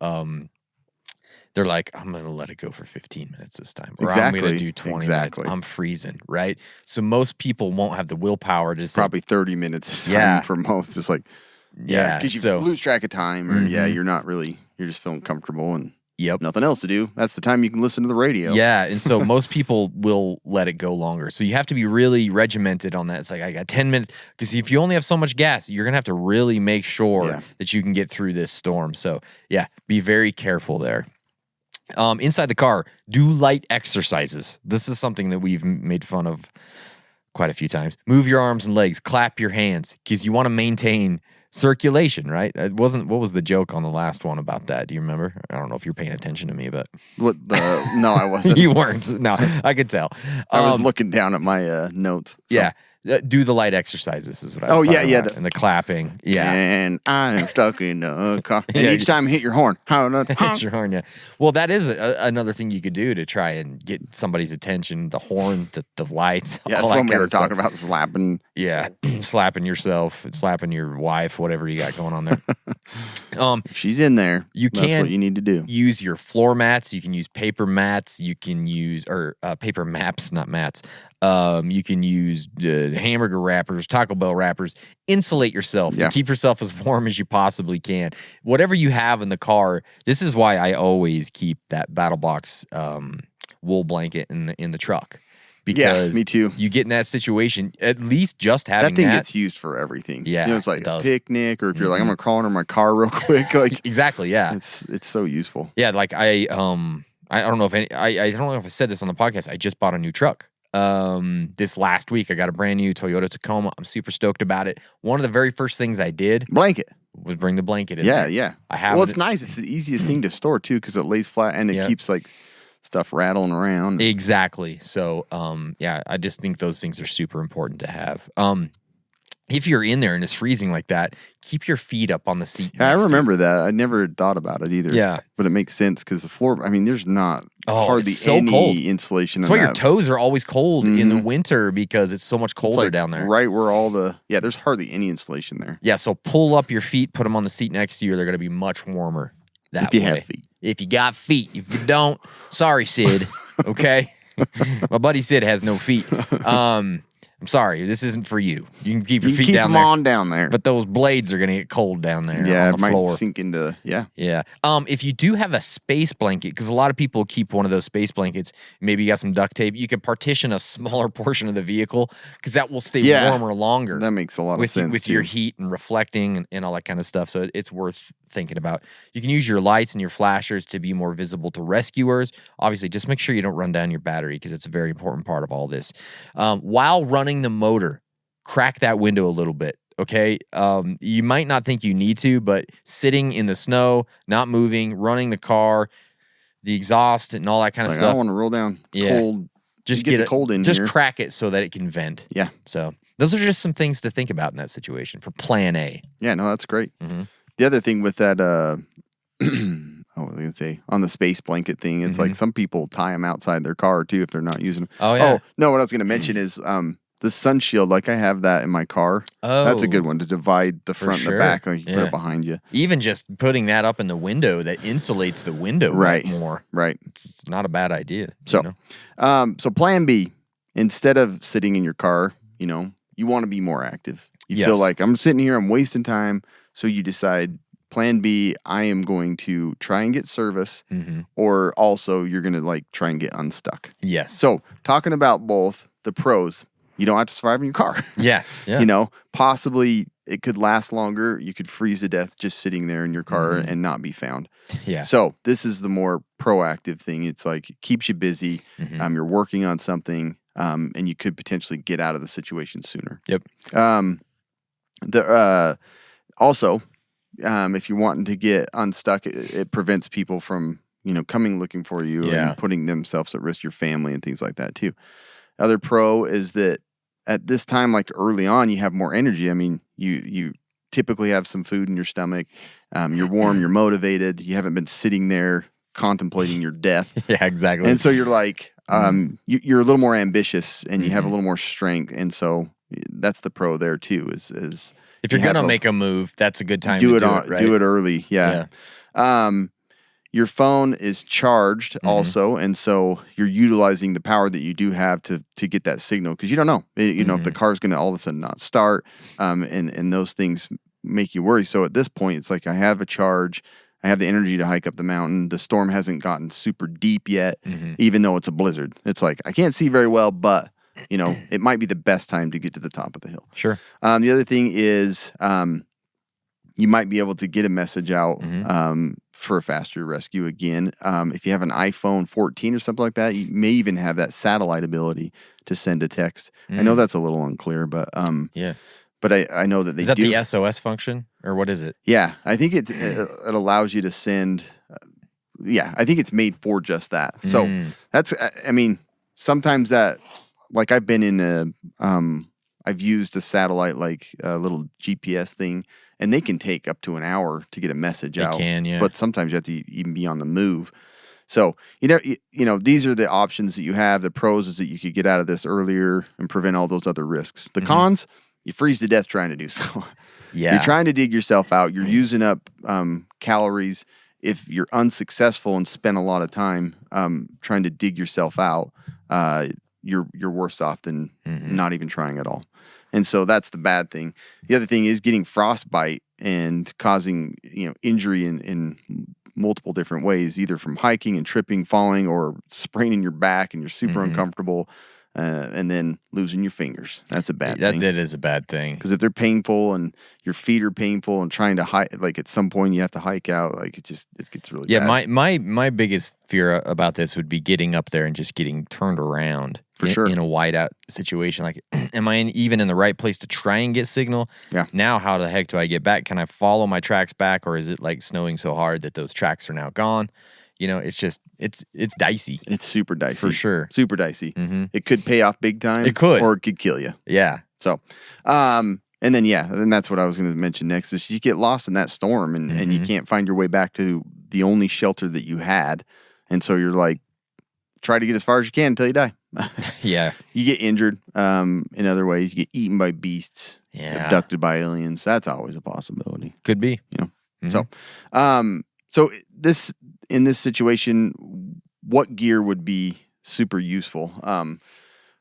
they're like, I'm going to let it go for 15 minutes this time. Or I'm going to do 20 minutes. I'm freezing, right? So most people won't have the willpower to Probably 30 minutes this time for most. Just like, because you lose track of time or you're not really, you're just feeling comfortable and nothing else to do. That's the time you can listen to the radio. Yeah, and so most people will let it go longer. So you have to be really regimented on that. It's like, I got 10 minutes. Because if you only have so much gas, you're going to have to really make sure that you can get through this storm. So yeah, be very careful there. Inside the car, do light exercises. This is something that we've made fun of quite a few times. Move your arms and legs, clap your hands, because you want to maintain circulation, right? What was the joke on the last one about that? Do you remember? I don't know if you're paying attention to me, but no, I wasn't. You weren't. No, I could tell. I was looking down at my notes. So. Yeah. Do the light exercises is what I was talking about. And the clapping. Yeah. And I'm stuck in a car. And each time you hit your horn. Hit your horn, yeah. Well, that is another thing you could do to try and get somebody's attention. The horn, the lights. Yeah, that's when we were talking about slapping. Yeah. Slapping yourself, slapping your wife, whatever you got going on there. She's in there. That's what you need to do. Use your floor mats. You can use paper mats. You can use, paper maps, not mats. You can use hamburger wrappers, Taco Bell wrappers. Insulate yourself to keep yourself as warm as you possibly can. Whatever you have in the car. This is why I always keep that Battle Box wool blanket in the truck. Because me too. You get in that situation, at least just having that thing gets used for everything. Yeah, it's like a picnic, or if you're like, I'm gonna crawl under my car real quick. Like exactly, yeah. It's so useful. Yeah, like I don't know if I don't know if I said this on the podcast. I just bought a new truck. This last week I got a brand new Toyota Tacoma. I'm super stoked about it. One of the very first things I did was bring the blanket in there. Yeah. I have it's nice. It's the easiest thing to store too, because it lays flat and it keeps like stuff rattling around. Exactly. So I just think those things are super important to have. If you're in there and it's freezing like that, keep your feet up on the seat. Yeah, I remember that. I never thought about it either. Yeah. But it makes sense because the floor, there's not hardly so any cold. insulation. That's why your toes are always cold in the winter, because it's so much colder down there. Right where there's hardly any insulation there. Yeah, so pull up your feet, put them on the seat next to you. They're going to be much warmer that way. If you have feet. If you got feet. If you don't, sorry, Sid. Okay? My buddy Sid has no feet. I'm sorry, this isn't for you. You can keep your feet down there. Keep them on down there. But those blades are going to get cold down there. Yeah, on the it floor. might sink into, Yeah. If you do have a space blanket, because a lot of people keep one of those space blankets, maybe you got some duct tape, you can partition a smaller portion of the vehicle, because that will stay warmer longer. That makes a lot of sense. With your heat and reflecting and all that kind of stuff. So it's worth thinking about. You can use your lights and your flashers to be more visible to rescuers. Obviously, just make sure you don't run down your battery, because it's a very important part of all this. While running the motor, crack that window a little bit, okay? You might not think you need to, but sitting in the snow, not moving, running the car, the exhaust and all that kind of stuff. I don't want to roll down cold. Just get the cold in just here. crack it so that it can vent. Yeah. So those are just some things to think about in that situation for plan A. Yeah, no, that's great. Mm-hmm. The other thing with that, what was I going to say? On the space blanket thing, it's like some people tie them outside their car too if they're not using them. Oh, yeah. Oh, no, what I was going to mention is the sun shield, like I have that in my car. Oh. That's a good one to divide the front and the back. Like you put it behind you. Even just putting that up in the window, that insulates the window more. Right. It's not a bad idea. So, so plan B, instead of sitting in your car, you want to be more active. You Yes. feel like I'm sitting here, I'm wasting time. So you decide, plan B, I am going to try and get service, or also you're going to like try and get unstuck. Yes. So talking about both the pros, you don't have to survive in your car. yeah. Yeah. You know, possibly it could last longer. You could freeze to death just sitting there in your car and not be found. Yeah. So this is the more proactive thing. It's like it keeps you busy. You're working on something, and you could potentially get out of the situation sooner. Yep. Also, if you're wanting to get unstuck, it prevents people from coming looking for you and putting themselves at risk, your family and things like that too. Other pro is that at this time, like early on, you have more energy. I mean, you typically have some food in your stomach. You're warm. You're motivated. You haven't been sitting there contemplating your death. Yeah, exactly. And so you're like, you're a little more ambitious and you have a little more strength. And so that's the pro there too. Is if you're you have gonna make a move, that's a good time to do do it. Right? Do it early. Yeah. Your phone is charged also, and so you're utilizing the power that you do have to get that signal, because you don't know, if the car's going to all of a sudden not start, and those things make you worry. So at this point, it's like I have a charge, I have the energy to hike up the mountain. The storm hasn't gotten super deep yet, even though it's a blizzard. It's like I can't see very well, but it might be the best time to get to the top of the hill. Sure. The other thing is you might be able to get a message out for a faster rescue again. If you have an iPhone 14 or something like that, you may even have that satellite ability to send a text. I know that's a little unclear, but yeah. But I know that they Is that do. the SOS function, or what is it? Yeah, I think it allows you to send. I think it's made for just that. So that's. I mean, sometimes that, like I've been in I've used a satellite like a little GPS thing, and they can take up to an hour to get a message out. They can, yeah. But sometimes you have to even be on the move. So these are the options that you have. The pros is that you could get out of this earlier and prevent all those other risks. The cons, you freeze to death trying to do so. Yeah. You're trying to dig yourself out. You're using up calories. If you're unsuccessful and spend a lot of time trying to dig yourself out, you're worse off than not even trying at all. And so that's the bad thing. The other thing is getting frostbite and causing injury in multiple different ways, either from hiking and tripping, falling, or spraining your back and you're super uncomfortable, and then losing your fingers. That's a bad thing. That is a bad thing. Because if they're painful and your feet are painful and trying to hike, like at some point you have to hike out, like it gets really bad. My biggest fear about this would be getting up there and just getting turned around. For sure. In a whiteout situation. Like, am I even in the right place to try and get signal? Yeah. Now, how the heck do I get back? Can I follow my tracks back, or is it like snowing so hard that those tracks are now gone? It's just, it's dicey. It's super dicey. For sure. Super dicey. It could pay off big time. It could. Or it could kill you. Yeah. So, and then that's what I was going to mention next is you get lost in that storm and you can't find your way back to the only shelter that you had. And so you're like, try to get as far as you can until you die. Yeah. You get injured in other ways. You get eaten by beasts. Yeah. Abducted by aliens. That's always a possibility. Could be. So, in this situation, what gear would be super useful?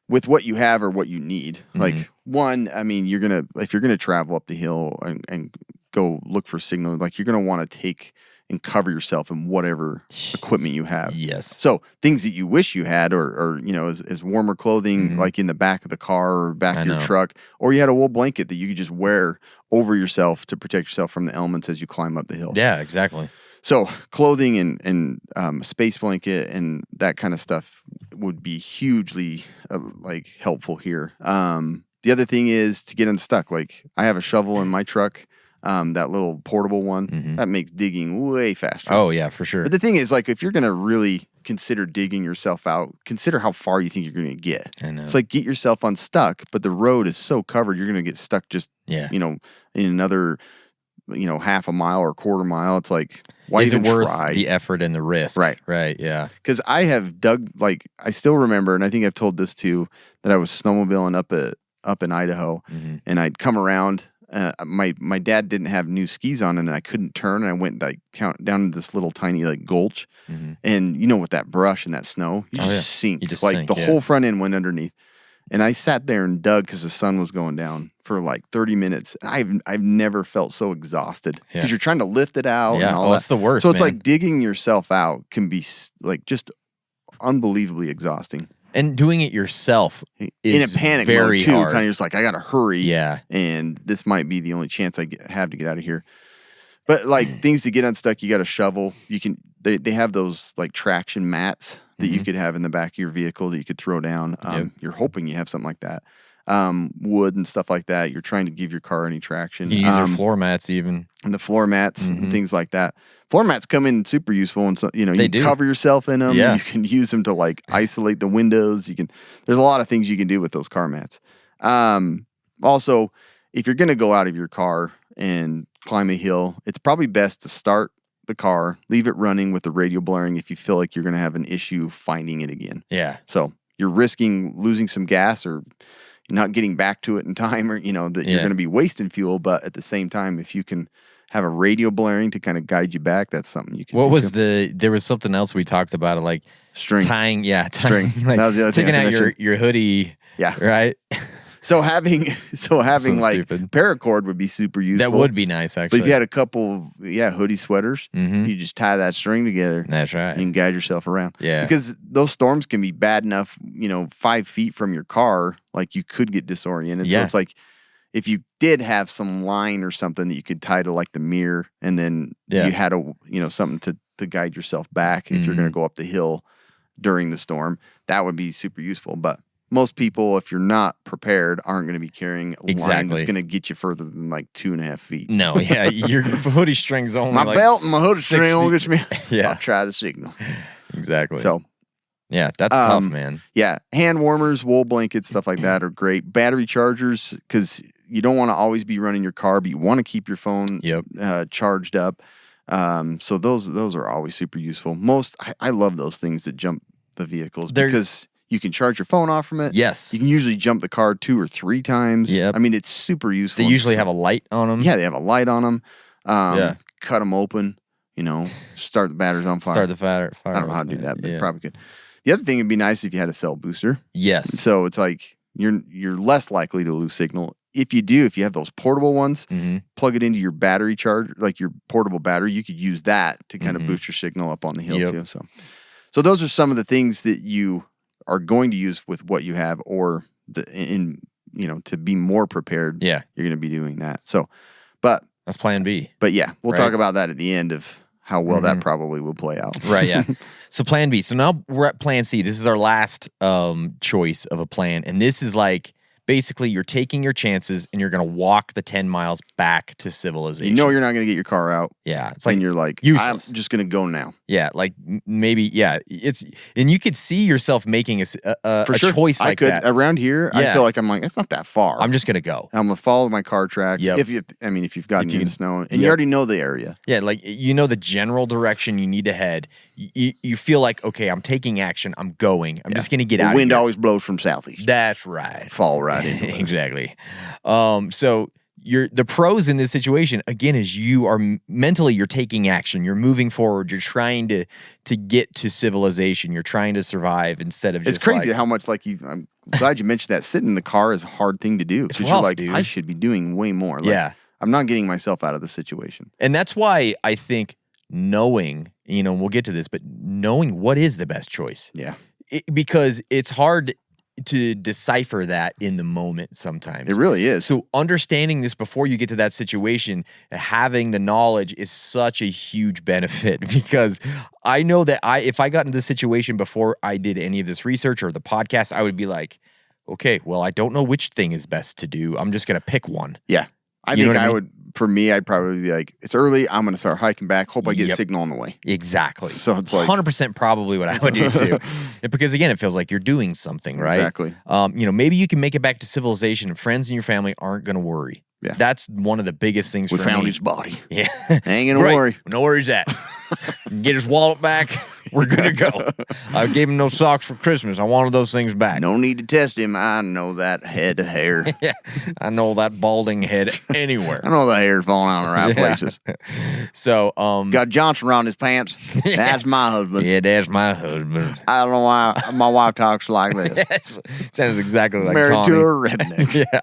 With what you have or what you need. Like one, I mean, if you're gonna travel up the hill and go look for signal, like you're gonna want to take and cover yourself in whatever equipment you have. Yes. So things that you wish you had, or as warmer clothing, like in the back of the car or back of your truck, or you had a wool blanket that you could just wear over yourself to protect yourself from the elements as you climb up the hill. Yeah, exactly. So clothing and space blanket and that kind of stuff would be hugely helpful here. The other thing is to get unstuck. Like I have a shovel in my truck. That little portable one, that makes digging way faster. Oh, yeah, for sure. But the thing is, like, if you're going to really consider digging yourself out, consider how far you think you're going to get. I know. It's like get yourself unstuck, but the road is so covered, you're going to get stuck just, in another, half a mile or quarter mile. It's like, why is even it worth try? the effort and the risk? Right. Right, yeah. Because I have dug, I still remember, and I think I've told this too, that I was snowmobiling up in Idaho, and I'd come around. My dad didn't have new skis on, and I couldn't turn. And I went down into this little tiny gulch, and with that brush and that snow, you just sink. You just like sink, the whole front end went underneath. And I sat there and dug because the sun was going down for like 30 minutes. I've never felt so exhausted because you're trying to lift it out. Yeah, and all that's the worst. So it's man. like digging yourself out can be like just unbelievably exhausting. And doing it yourself In is a panic very mode too. hard. Kind of just like I got to hurry. Yeah. And this might be the only chance I have to get out of here. But like things to get unstuck, you got a shovel. You can. They have those like traction mats that you could have in the back of your vehicle that you could throw down. You're hoping you have something like that. Wood and stuff like that. You're trying to give your car any traction. You can use your floor mats even. And the floor mats and things like that. Floor mats come in super useful, and so you They you do. cover yourself in them. Yeah. You can use them to like isolate the windows. There's a lot of things you can do with those car mats. Also, if you're gonna go out of your car and climb a hill, it's probably best to start the car, leave it running with the radio blaring if you feel like you're gonna have an issue finding it again. Yeah. So you're risking losing some gas or not getting back to it in time, or that you're going to be wasting fuel. But at the same time, if you can have a radio blaring to kind of guide you back, that's something you can. What do was too. there was something else we talked about it like String. tying String. like That was the other thing taking I out mentioned. your hoodie. Yeah. Right. So having like stupid. paracord would be super useful. That would be nice But actually. if you had a couple, hoodie sweaters, you just tie that string together. That's right. You can guide yourself around. Yeah. Because those storms can be bad enough, 5 feet from your car, like you could get disoriented. Yeah. So it's like if you did have some line or something that you could tie to like the mirror, and then you had something to guide yourself back if you're going to go up the hill during the storm, that would be super useful. But most people, if you're not prepared, aren't going to be carrying a line Exactly. that's going to get you further than like 2.5 feet. No, yeah, your hoodie string's only My like belt and my hoodie 6 string won't feet. get me. Yeah. I'll try the signal. Exactly. So, yeah, that's tough, man. yeah, hand warmers, wool blankets, stuff like that are great. Battery chargers, because you don't want to always be running your car, but you want to keep your phone charged up. So those are always super useful. I love those things that jump the vehicles because you can charge your phone off from it. Yes. You can usually jump the car 2 or 3 times. Yep. I mean, it's super useful. They usually have a light on them. Yeah, they have a light on them. Yeah. Cut them open, start the batteries on fire. Start the fire. I don't know how to do that, but yeah. probably could. The other thing would be nice if you had a cell booster. Yes. So it's like you're less likely to lose signal. If you have those portable ones, plug it into your battery charger, like your portable battery, you could use that to kind of boost your signal up on the hill too. So those are some of the things that you are going to use with what you have, or to be more prepared. Yeah. You're going to be doing that. So, but That's plan B. But yeah, we'll Right. talk about that at the end of how well that probably will play out. Right, yeah. So plan B. So now we're at plan C. This is our last choice of a plan. And this is like, basically you're taking your chances and you're going to walk the 10 miles back to civilization. You know you're not going to get your car out. Yeah. It's like, And you're like, useless. I'm just going to go now. yeah, like maybe, yeah. And you could see yourself making a choice I like could, that. around here, I Yeah. feel like it's not that far. I'm just going to go. I'm going to follow my car tracks. Yep. If you've gotten If you in can- the snow and Yep. you already know the area. Yeah, like the general direction you need to head. You feel like, okay, I'm taking action. I'm going. I'm just going to get The out wind of here. always blows from southeast. That's right. Fall right into it. Exactly. So the pros in this situation again is you are mentally you're taking action. You're moving forward. You're trying to get to civilization. You're trying to survive instead of just. It's crazy like, how much I'm glad you mentioned that. Sitting in the car is a hard thing to do. It's 'Cause rough, you're like, dude. I should be doing way more. Like, Yeah. I'm not getting myself out of the situation. And that's why I think knowing, we'll get to this, but knowing what is the best choice. Yeah. Because it's hard to decipher that in the moment sometimes. It really is. So understanding this before you get to that situation, having the knowledge is such a huge benefit because I know that if I got into this situation before I did any of this research or the podcast, I would be like, okay, well, I don't know which thing is best to do. I'm just going to pick one. Yeah. I You know think what I mean? would, for me, I'd probably be like, it's early. I'm going to start hiking back. Hope I get Yep. signal on the way. Exactly. So it's like- 100% probably what I would do too. Because again, it feels like you're doing something, right? Exactly. Maybe you can make it back to civilization and friends in your family aren't going to worry. Yeah. That's one of the biggest things We for found me. his body. Yeah. Ain't gonna Right. worry. No worries at. Get his wallet back. We're good to go. I gave him no socks for Christmas. I wanted those things back. No need to test him. I know that head of hair. Yeah, I know that balding head anywhere. I know the hair's falling out in the right places. So, Got Johnson around his pants. That's my husband. yeah, that's my husband. I don't know why my wife talks like this. Sounds exactly like Married Tommy. to a redneck. Yeah.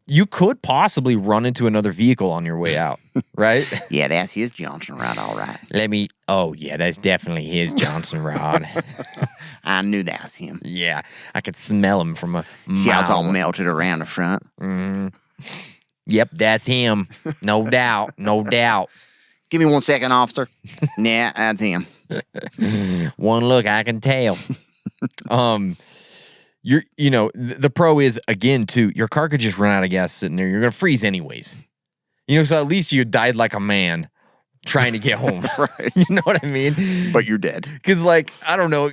You could possibly run into another vehicle on your way out, right? Yeah, that's his Johnson rod, all right. Oh, yeah, that's definitely his Johnson rod. I knew that was him. Yeah, I could smell him from a See how it's all mile. melted around the front? Yep, that's him. No doubt. No doubt. Give me 1 second, officer. Nah, that's him. One look, I can tell. The pro is, again, too, your car could just run out of gas sitting there. You're going to freeze anyways. So at least you died like a man trying to get home. Right. You know what I mean? But you're dead. Because, like, I don't know.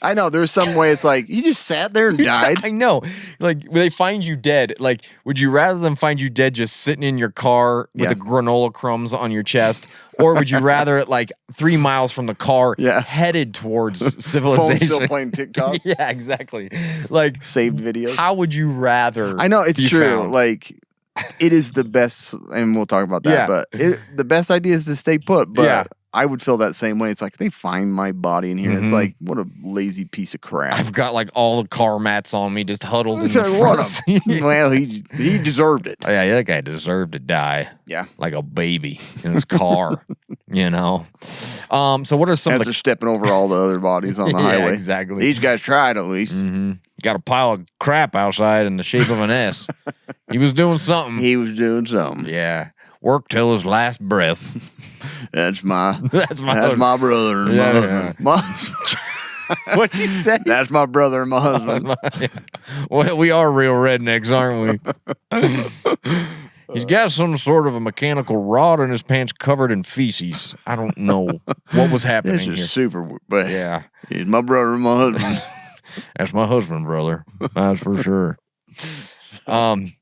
I know. There's some way it's like, you just sat there and died. I know. Like, when they find you dead, like, would you rather them find you dead just sitting in your car with Yeah. the granola crumbs on your chest? Or would you rather, like, 3 miles from the car headed towards Phone's civilization? still playing TikTok. Yeah, exactly. Like, Saved videos. how would you rather? I know, it's be true. found? Like, it is the best, and we'll talk about that, Yeah. but the best idea is to stay put. But Yeah. I would feel that same way. It's like, they find my body in here. Mm-hmm. It's like, what a lazy piece of crap. I've got like all the car mats on me, just huddled in It's the like, front what seat. well, he deserved it. Yeah, that guy deserved to die. Yeah. Like a baby in his car, So what are some As of they're the stepping over all the other bodies on the Yeah, highway. exactly. These guys tried at least. got a pile of crap outside in the shape of an S. He was doing something. He was doing something. Yeah. Worked till his last breath. That's my That's my brother and Yeah, my husband. What'd you say? That's my brother and my husband. Well, we are real rednecks, aren't we? He's got some sort of a mechanical rod in his pants covered in feces. I don't know what was happening This here. is super, but Yeah. he's my brother and my husband. That's my husband, brother. That's for sure.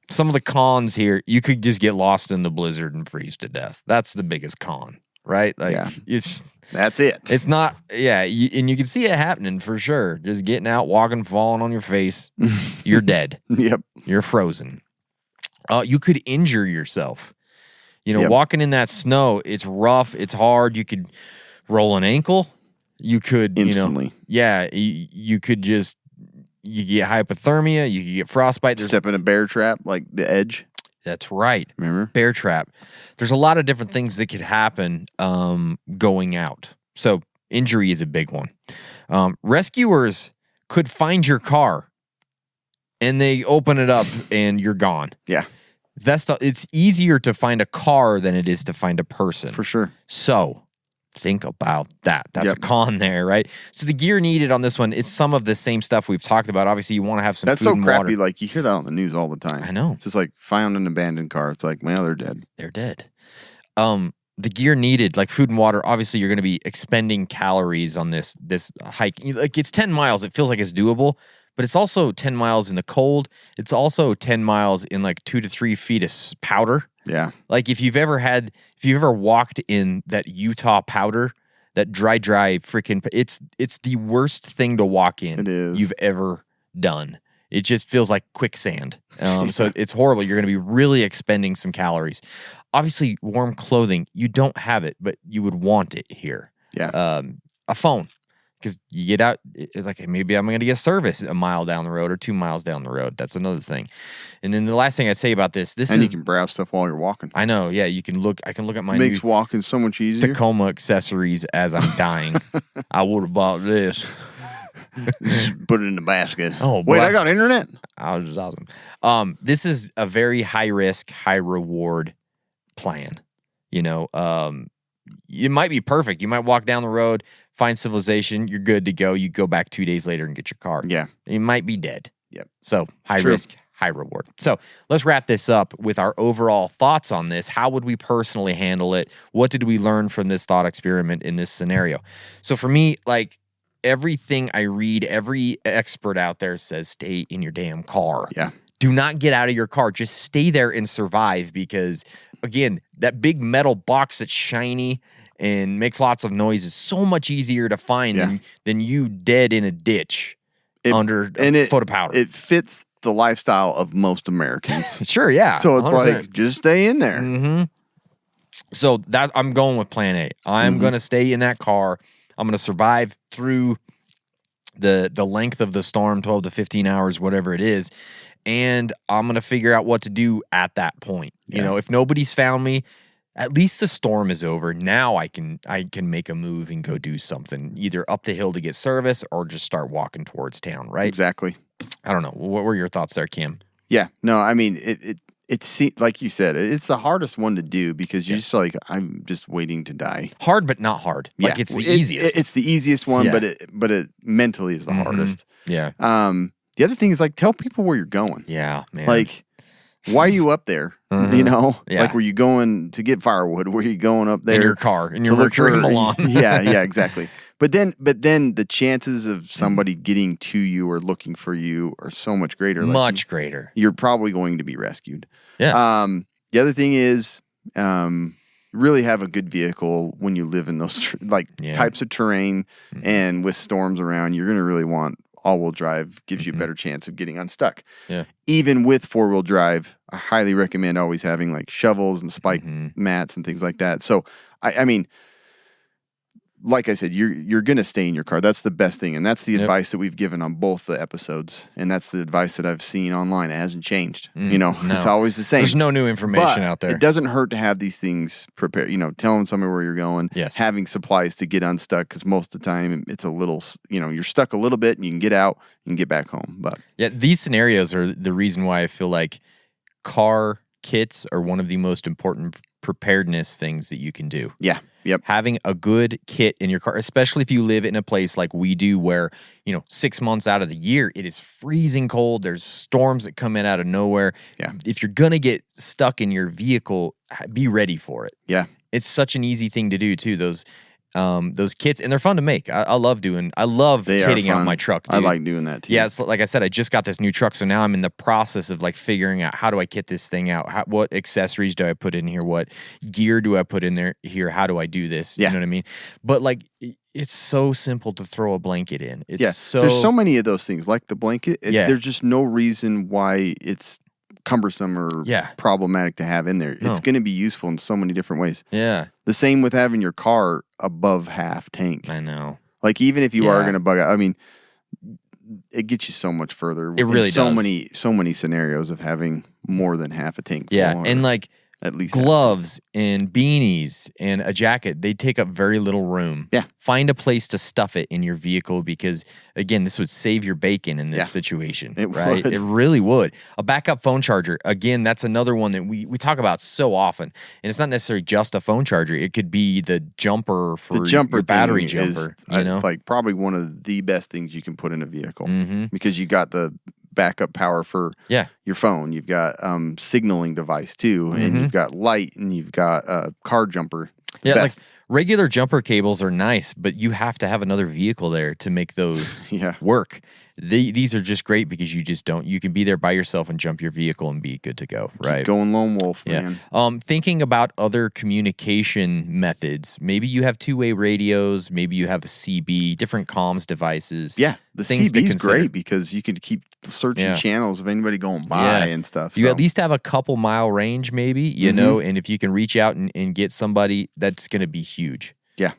Some of the cons here, you could just get lost in the blizzard and freeze to death. That's the biggest con, right? Like, Yeah. It's That's it. not, and you can see it happening for sure. Just getting out, walking, falling on your face, you're dead. Yep. You're frozen. You could injure yourself. Yep. Walking in that snow, it's rough, it's hard. You could roll an ankle. You could, Instantly. you could just, you get hypothermia, you could get frostbite. Step in a bear trap, like the edge. That's right. Remember? Bear trap. There's a lot of different things that could happen going out. So injury is a big one. Rescuers could find your car and they open it up and you're gone. Yeah, It's easier to find a car than it is to find a person. for sure. So think about that. That's Yep. a con there, right? So the gear needed on this one is some of the same stuff we've talked about. Obviously, you want to have some That's food so and crappy. water. Like, you hear that on the news all the time. I know. It's just like, found an abandoned car. It's like, well, they're dead. They're dead. The gear needed, like food and water, obviously you're going to be expending calories on this hike. Like, it's 10 miles. It feels like it's doable, but it's also 10 miles in the cold. It's also 10 miles in like 2 to 3 feet of powder. Yeah. Like if you've ever walked in that Utah powder, that dry freaking, it's the worst thing to walk in. It is. You've ever done. It just feels like quicksand. So it's horrible. You're going to be really expending some calories. Obviously, warm clothing, you don't have it, but you would want it here. Yeah. A phone, because you get out, like maybe I'm going to get service a mile down the road or 2 miles down the road. That's another thing. And then the last thing I'd say about this and is, you can browse stuff while you're walking. I know, yeah, I can look at my Makes new walking so much easier. Tacoma accessories as I'm dying. I would have bought this. Just put it in the basket. Oh, wait, boy. I got internet? I was just awesome. This is a very high risk, high reward plan. It might be perfect. You might walk down the road, find civilization, you're good to go. You go back 2 days later and get your car. Yeah. You might be dead. Yep. So high True. risk, high reward. So let's wrap this up with our overall thoughts on this. How would we personally handle it? What did we learn from this thought experiment in this scenario? So for me, like, everything I read, every expert out there says stay in your damn car. Yeah. Do not get out of your car. Just stay there and survive because, again, that big metal box that's shiny and makes lots of noise is so much easier to find than you dead in a ditch under a foot of powder. It fits the lifestyle of most Americans. Sure, yeah. So it's 100%. like, just stay in there. Mm-hmm. So that I'm going with plan A. I'm going to stay in that car. I'm going to survive through the length of the storm, 12 to 15 hours, whatever it is. And I'm going to figure out what to do at that point. You know, if nobody's found me, at least the storm is over. Now I can make a move and go do something, either up the hill to get service or just start walking towards town, right? Exactly. I don't know. What were your thoughts there, Kim? Yeah. No, I mean, it's like you said, it's the hardest one to do because you're just like, I'm just waiting to die. Hard, but not hard. Like it's the easiest. It's the easiest one, but it mentally is the hardest. Yeah. The other thing is like, tell people where you're going. Yeah, man. Like, why are you up there? You know, Yeah. like, were you going to get firewood? Were you going up there in your car, in your to look Mercury for- Milan? yeah, exactly. But then the chances of somebody getting to you or looking for you are so much greater. Like, Much greater. You're probably going to be rescued. Yeah. The other thing is, really have a good vehicle when you live in those types of terrain, and with storms around, you're going to really want all-wheel drive. Gives you a better chance of getting unstuck. Yeah. Even with four-wheel drive, I highly recommend always having like shovels and spike mats and things like that. So, I mean, like I said, you're going to stay in your car. That's the best thing. And that's the advice that we've given on both the episodes. And that's the advice that I've seen online. It hasn't changed. You know, it's always the same. There's no new information But out there. It doesn't hurt to have these things prepared. You know, telling somebody where you're going. Yes. Having supplies to get unstuck, because most of the time it's a little, you're stuck a little bit and you can get out and get back home. But Yeah, these scenarios are the reason why I feel like car kits are one of the most important preparedness things that you can do. yeah, yep. Having a good kit in your car, especially if you live in a place like we do where, 6 months out of the year, it is freezing cold. There's storms that come in out of nowhere. Yeah. If you're going to get stuck in your vehicle, be ready for it. Yeah. It's such an easy thing to do too. Those kits, and they're fun to make. I love They are kitting out fun. my truck. I dude. like doing that too. Yeah, it's like I said, I just got this new truck, so now I'm in the process of like figuring out how do I kit this thing out? What accessories do I put in here? What gear do I put in there? Here, how do I do this? Yeah. You know what I mean? But like, it's so simple to throw a blanket in. It's There's so many of those things, like the blanket. Yeah. There's just no reason why it's cumbersome or problematic to have in there. No. It's going to be useful in so many different ways. Yeah, The same with having your car above half tank. I know. Like, even if you are Yeah. going to bug out, I mean, it gets you so much further. It really so does. so many scenarios of having more than half a tank full. Yeah, or and like at least gloves and beanies and a jacket, they take up very little room. Yeah. Find a place to stuff it in your vehicle because, again, this would save your bacon in this situation. It right? would. It really would. A backup phone charger, again, that's another one that we talk about so often. And it's not necessarily just a phone charger. It could be the jumper for the jumper your battery thing jumper. is like probably one of the best things you can put in a vehicle because you got the backup power for your phone. You've got signaling device too, and you've got light, and you've got a car jumper. The Yeah, best. like regular jumper cables are nice, but you have to have another vehicle there to make those work. These are just great because you can be there by yourself and jump your vehicle and be good to go, right? Keep going lone wolf, Yeah. man. Thinking about other communication methods, maybe you have two-way radios, maybe you have a CB, different comms devices. Yeah, the things to CB is consider. great because you can keep searching Yeah. channels of anybody going by and stuff. You so. at least have a couple mile range, maybe, you know, and if you can reach out and get somebody, that's going to be huge. Yeah.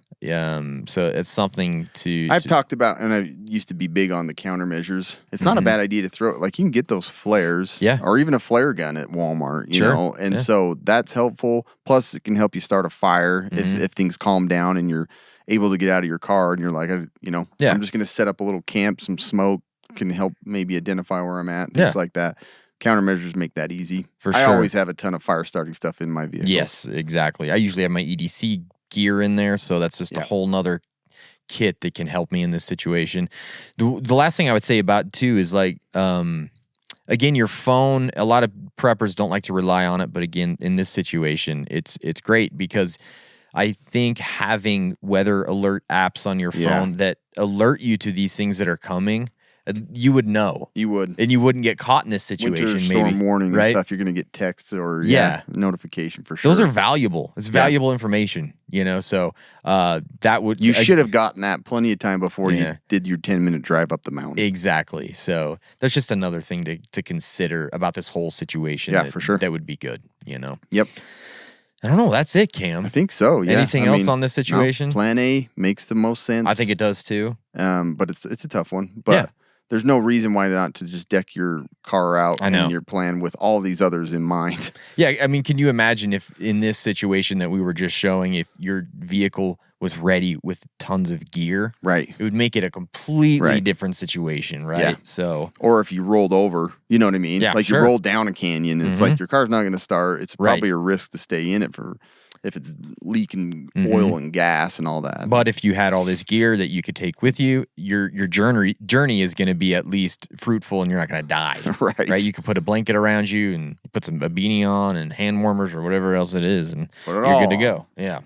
So it's something to. I've talked about, and I used to be big on the countermeasures. It's not a bad idea to throw it. Like, you can get those flares, or even a flare gun at Walmart, you know, and so that's helpful. Plus, it can help you start a fire if things calm down and you're able to get out of your car and you're like, I'm just going to set up a little camp. Some smoke can help maybe identify where I'm at, things like that. Countermeasures make that easy. For I sure. always have a ton of fire starting stuff in my vehicle. Yes, exactly. I usually have my EDC gear in there, so that's just a whole nother kit that can help me in this situation. The last thing I would say about too is like, again, your phone. A lot of preppers don't like to rely on it, but again, in this situation, it's great because I think having weather alert apps on your phone that alert you to these things that are coming. you would know. You would. And you wouldn't get caught in this situation. Winter storm maybe, warning right? and stuff. You're going to get texts or Yeah. notification for sure. Those are valuable. It's valuable information, so that would... You should have gotten that plenty of time before Yeah. you did your 10-minute drive up the mountain. Exactly. So that's just another thing to consider about this whole situation. Yeah, that, for sure. That would be good, Yep. I don't know. That's it, Cam. I think so, yeah. Anything else on this no, situation? Plan A makes the most sense. I think it does too. But it's a tough one. But Yeah. there's no reason why not to just deck your car out I know. and your plan with all these others in mind. Yeah, I mean, can you imagine if in this situation that we were just showing, if your vehicle was ready with tons of gear, Right. it would make it a completely Right. different situation, right? Yeah. So, Or if you rolled over, you know what I mean? Yeah, like sure. you rolled down a canyon, and it's like your car's not going to start. It's Right. probably a risk to stay in it if it's leaking oil and gas and all that. but if you had all this gear that you could take with you, your journey is going to be at least fruitful, and you're not going to die, Right. Right? You could put a blanket around you and put a beanie on and hand warmers or whatever else it is, and Put you're it good to on. go. Yeah.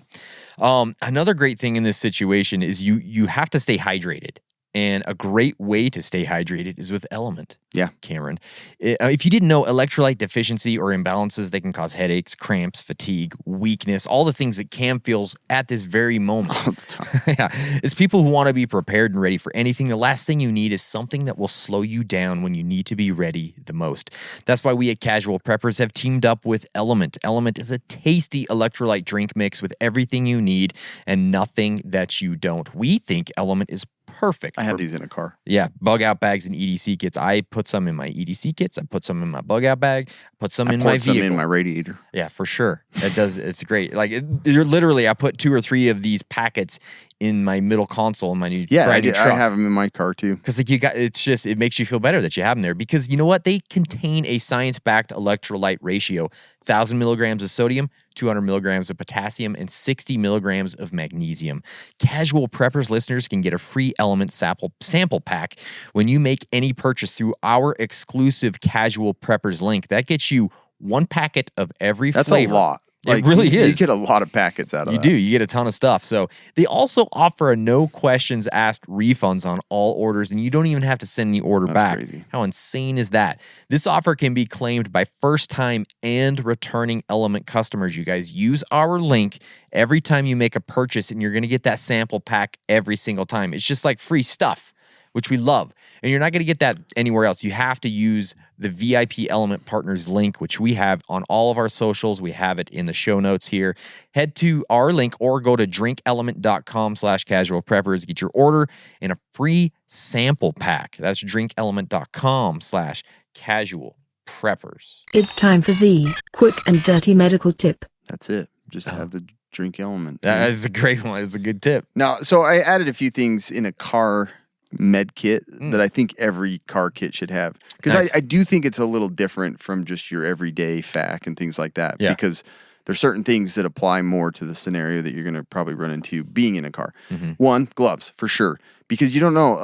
Another great thing in this situation is you have to stay hydrated. And a great way to stay hydrated is with Element. Yeah. Cameron. If you didn't know, electrolyte deficiency or imbalances, they can cause headaches, cramps, fatigue, weakness, all the things that Cam feels at this very moment. Yeah. As people who want to be prepared and ready for anything, the last thing you need is something that will slow you down when you need to be ready the most. That's why we at Casual Preppers have teamed up with Element. Element is a tasty electrolyte drink mix with everything you need and nothing that you don't. We think Element is perfect. I have for- these in a car. Yeah, bug out bags and EDC kits. I put some in my EDC kits. I put some in my bug out bag. I put some in my Poured some vehicle. in my radiator. Yeah, for sure. It does. It's great. Like you're literally, I put 2 or 3 of these packets in my middle console in my new Yeah, brand new I truck. have them in my car too. Because like it makes you feel better that you have them there. Because you know what? They contain a science-backed electrolyte ratio: 1,000 milligrams of sodium, 200 milligrams of potassium, and 60 milligrams of magnesium. Casual Preppers listeners can get a free Element sample pack when you make any purchase through our exclusive Casual Preppers link. That gets you 1 packet of every That's flavor. a lot. It really you, is. You get a lot of packets out of You that. do. You get a ton of stuff. So they also offer a no questions asked refunds on all orders, and you don't even have to send the order back. crazy. How insane is that? This offer can be claimed by first time and returning Element customers. You guys use our link every time you make a purchase, and you're going to get that sample pack every single time. It's just like free stuff, which we love. And you're not going to get that anywhere else. You have to use the VIP Element Partners link, which we have on all of our socials. We have it in the show notes here. Head to our link or go to drinkelement.com/casual preppers. Get your order and a free sample pack. That's drinkelement.com/casual preppers. It's time for the quick and dirty medical tip. That's it. Just have the drink element. That is a great one. It's a good tip. Now, so I added a few things in a car med kit that I think every car kit should have. Because Nice. I do think it's a little different from just your everyday FAC and things like that. Yeah. Because there's certain things that apply more to the scenario that you're going to probably run into being in a car. Mm-hmm. One, gloves, for sure. Because you don't know,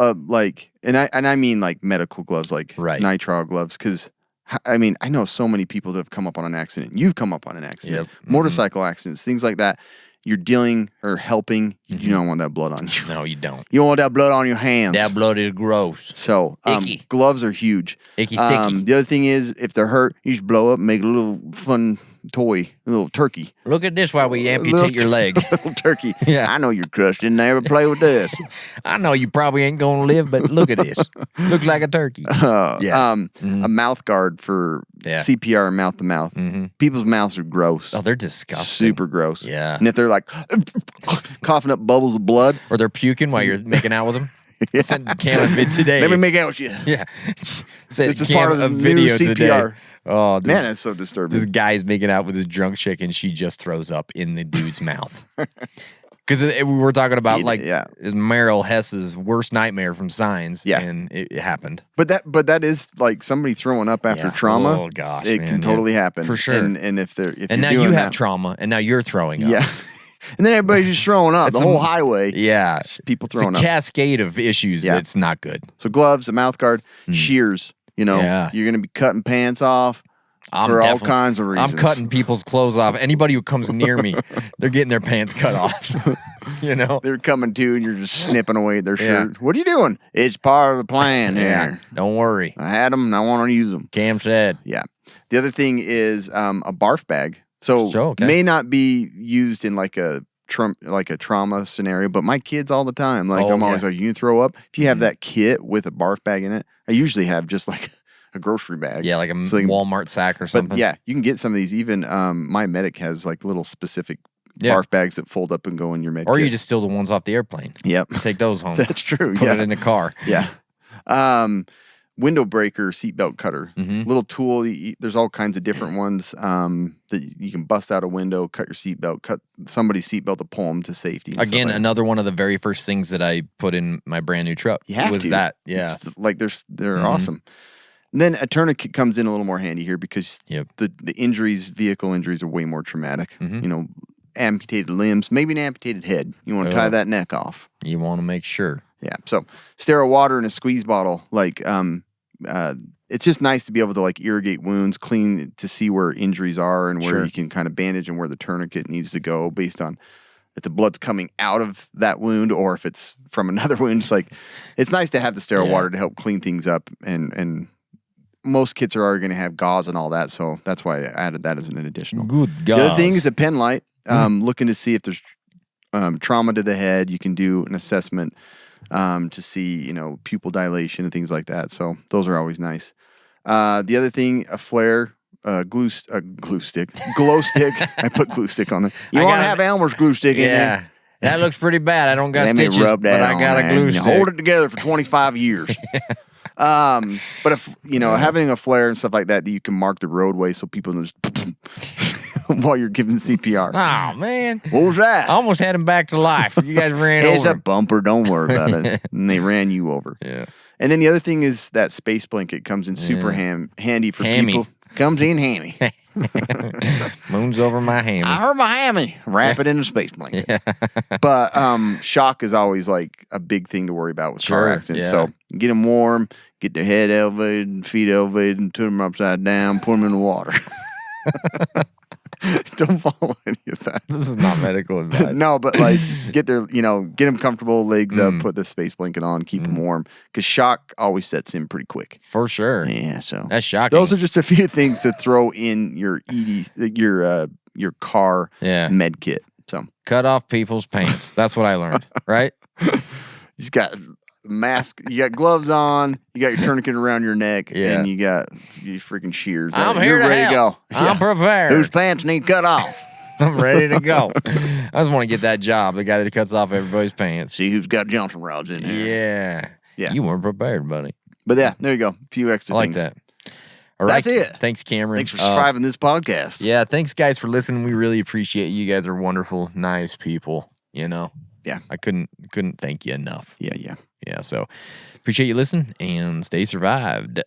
and I mean like medical gloves, like Right. nitrile gloves. Because, I mean, I know so many people that have come up on an accident. You've come up on an accident. Yep. Mm-hmm. Motorcycle accidents, things like that. You're dealing or helping. You don't want that blood on you. No, you don't. You don't want that blood on your hands. That blood is gross. So Icky. gloves are huge. Icky sticky. The other thing is, if they're hurt, you just blow up and make a little fun toy, a little turkey. Look at this while we amputate Little your leg. little turkey. Yeah. I know you're crushed. Didn't ever play with this. I know you probably ain't gonna live, but look at this. Look like a turkey. Yeah. A mouth guard for Yeah. CPR and mouth to mouth. People's mouths are gross. Oh, they're disgusting. Super gross. Yeah. And if they're like coughing up bubbles of blood, Or they're puking while you're making out with them. Sent Cam a vid today. let me make out with you. Yeah. Sent This is Cam part of a the new video today. CPR. Oh, this, Man, that's so disturbing. this guy's making out with his drunk chick and she just throws up in the dude's mouth. Because we were talking about Yeah. Meryl Hess's worst nightmare from Signs. Yeah. And it happened. But that is like somebody throwing up after Yeah. trauma. Oh, gosh, it man, can totally happen for sure. And if they're if And now you're you doing have that, trauma and now you're throwing up. yeah, and then everybody's just throwing up It's the a- whole highway. Yeah. Just people It's a throwing up. cascade of issues Yeah. that's not good. So gloves, a mouth guard, shears. You know, Yeah. you're gonna be cutting pants off I'm for all definitely- kinds of reasons. I'm cutting people's clothes off. Anybody who comes near me, they're getting their pants cut off. You know? They're coming to, and you're just snipping away at their Yeah. shirt. What are you doing? It's part of the plan here. Yeah. Don't worry. I had them, and I want to use them. Cam said. Yeah. The other thing is a barf bag. So Sure, okay. may not be used in like a trauma scenario, but my kids all the time. Like Oh, I'm always yeah. like, you can throw up. If you have that kit with a barf bag in it, I usually have just like a grocery bag. Yeah, like a So you can- Walmart sack or something. But yeah, you can get some of these. Even my medic has like little specific Yeah. barf bags that fold up and go in your med Or kit. you just steal the ones off the airplane. Yep. Take those home. That's true. Put yeah. it in the car. Yeah. Window breaker, seatbelt cutter, little tool. There's all kinds of different ones that you can bust out a window, cut your seatbelt, cut somebody's seatbelt to pull them to safety. and stuff Again, like that. another one of the very first things that I put in my brand new truck You have was to. that. Yeah. It's like they're awesome. And then a tourniquet comes in a little more handy here because Yep. the injuries, vehicle injuries, are way more traumatic. You know, amputated limbs, maybe an amputated head. You want to tie that neck off. You want to make sure. Yeah. So sterile water in a squeeze bottle, like it's just nice to be able to like irrigate wounds, clean to see where injuries are and where Sure. you can kind of bandage and where the tourniquet needs to go based on if the blood's coming out of that wound or if it's from another wound. It's like it's nice to have the sterile Yeah. water to help clean things up and most kits are already going to have gauze and all that, so that's why I added that as an additional. Good The other thing gosh. is a pen light. Looking to see if there's trauma to the head. You can do an assessment to see, pupil dilation and things like that. So those are always nice. The other thing, a flare, glow stick. I put glue stick on there. You I want to got have it. Elmer's glue stick in there? Yeah. That looks pretty bad. I don't got Let me stitches, rub that but I on got there a glue and stick. hold it together for 25 years. But if having a flare and stuff like that, you can mark the roadway so people just while you're giving CPR. Oh, man. What was that? I almost had him back to life. You guys ran It's over a him. bumper. Don't worry about it. And they ran you over. Yeah. And then the other thing is that space blanket comes in super handy for Hammy. people. Comes in hammy. Moon's over my hammy. I heard my hammy. Wrap it in a space blanket. But shock is always like a big thing to worry about with car Sure, accidents. yeah. So get them warm, get their head elevated and feet elevated, and turn them upside down, put them in the water. Don't follow any of that. This is not medical advice. No, but like get them comfortable, legs up, put the space blanket on, keep them warm. Because shock always sets in pretty quick. For sure. Yeah, so That's shocking. those are just a few things to throw in your your car med kit. So Cut off people's pants. That's what I learned, right? you got mask, you got gloves on, you got your tourniquet around your neck, Yeah. and you got your freaking shears. I'm You're here to ready help. to go. I'm prepared. Whose pants need cut off? I'm ready to go. I just want to get that job, the guy that cuts off everybody's pants. See who's got Johnson rods in there. Yeah. Yeah. You weren't prepared, buddy. But yeah, there you go. A few extra I like things. that. All right. That's it. Thanks, Cameron. Thanks for surviving this podcast. Yeah, thanks, guys, for listening. We really appreciate you. You guys are wonderful, nice people. Yeah. I couldn't thank you enough. Yeah. Yeah, so appreciate you listening and stay survived.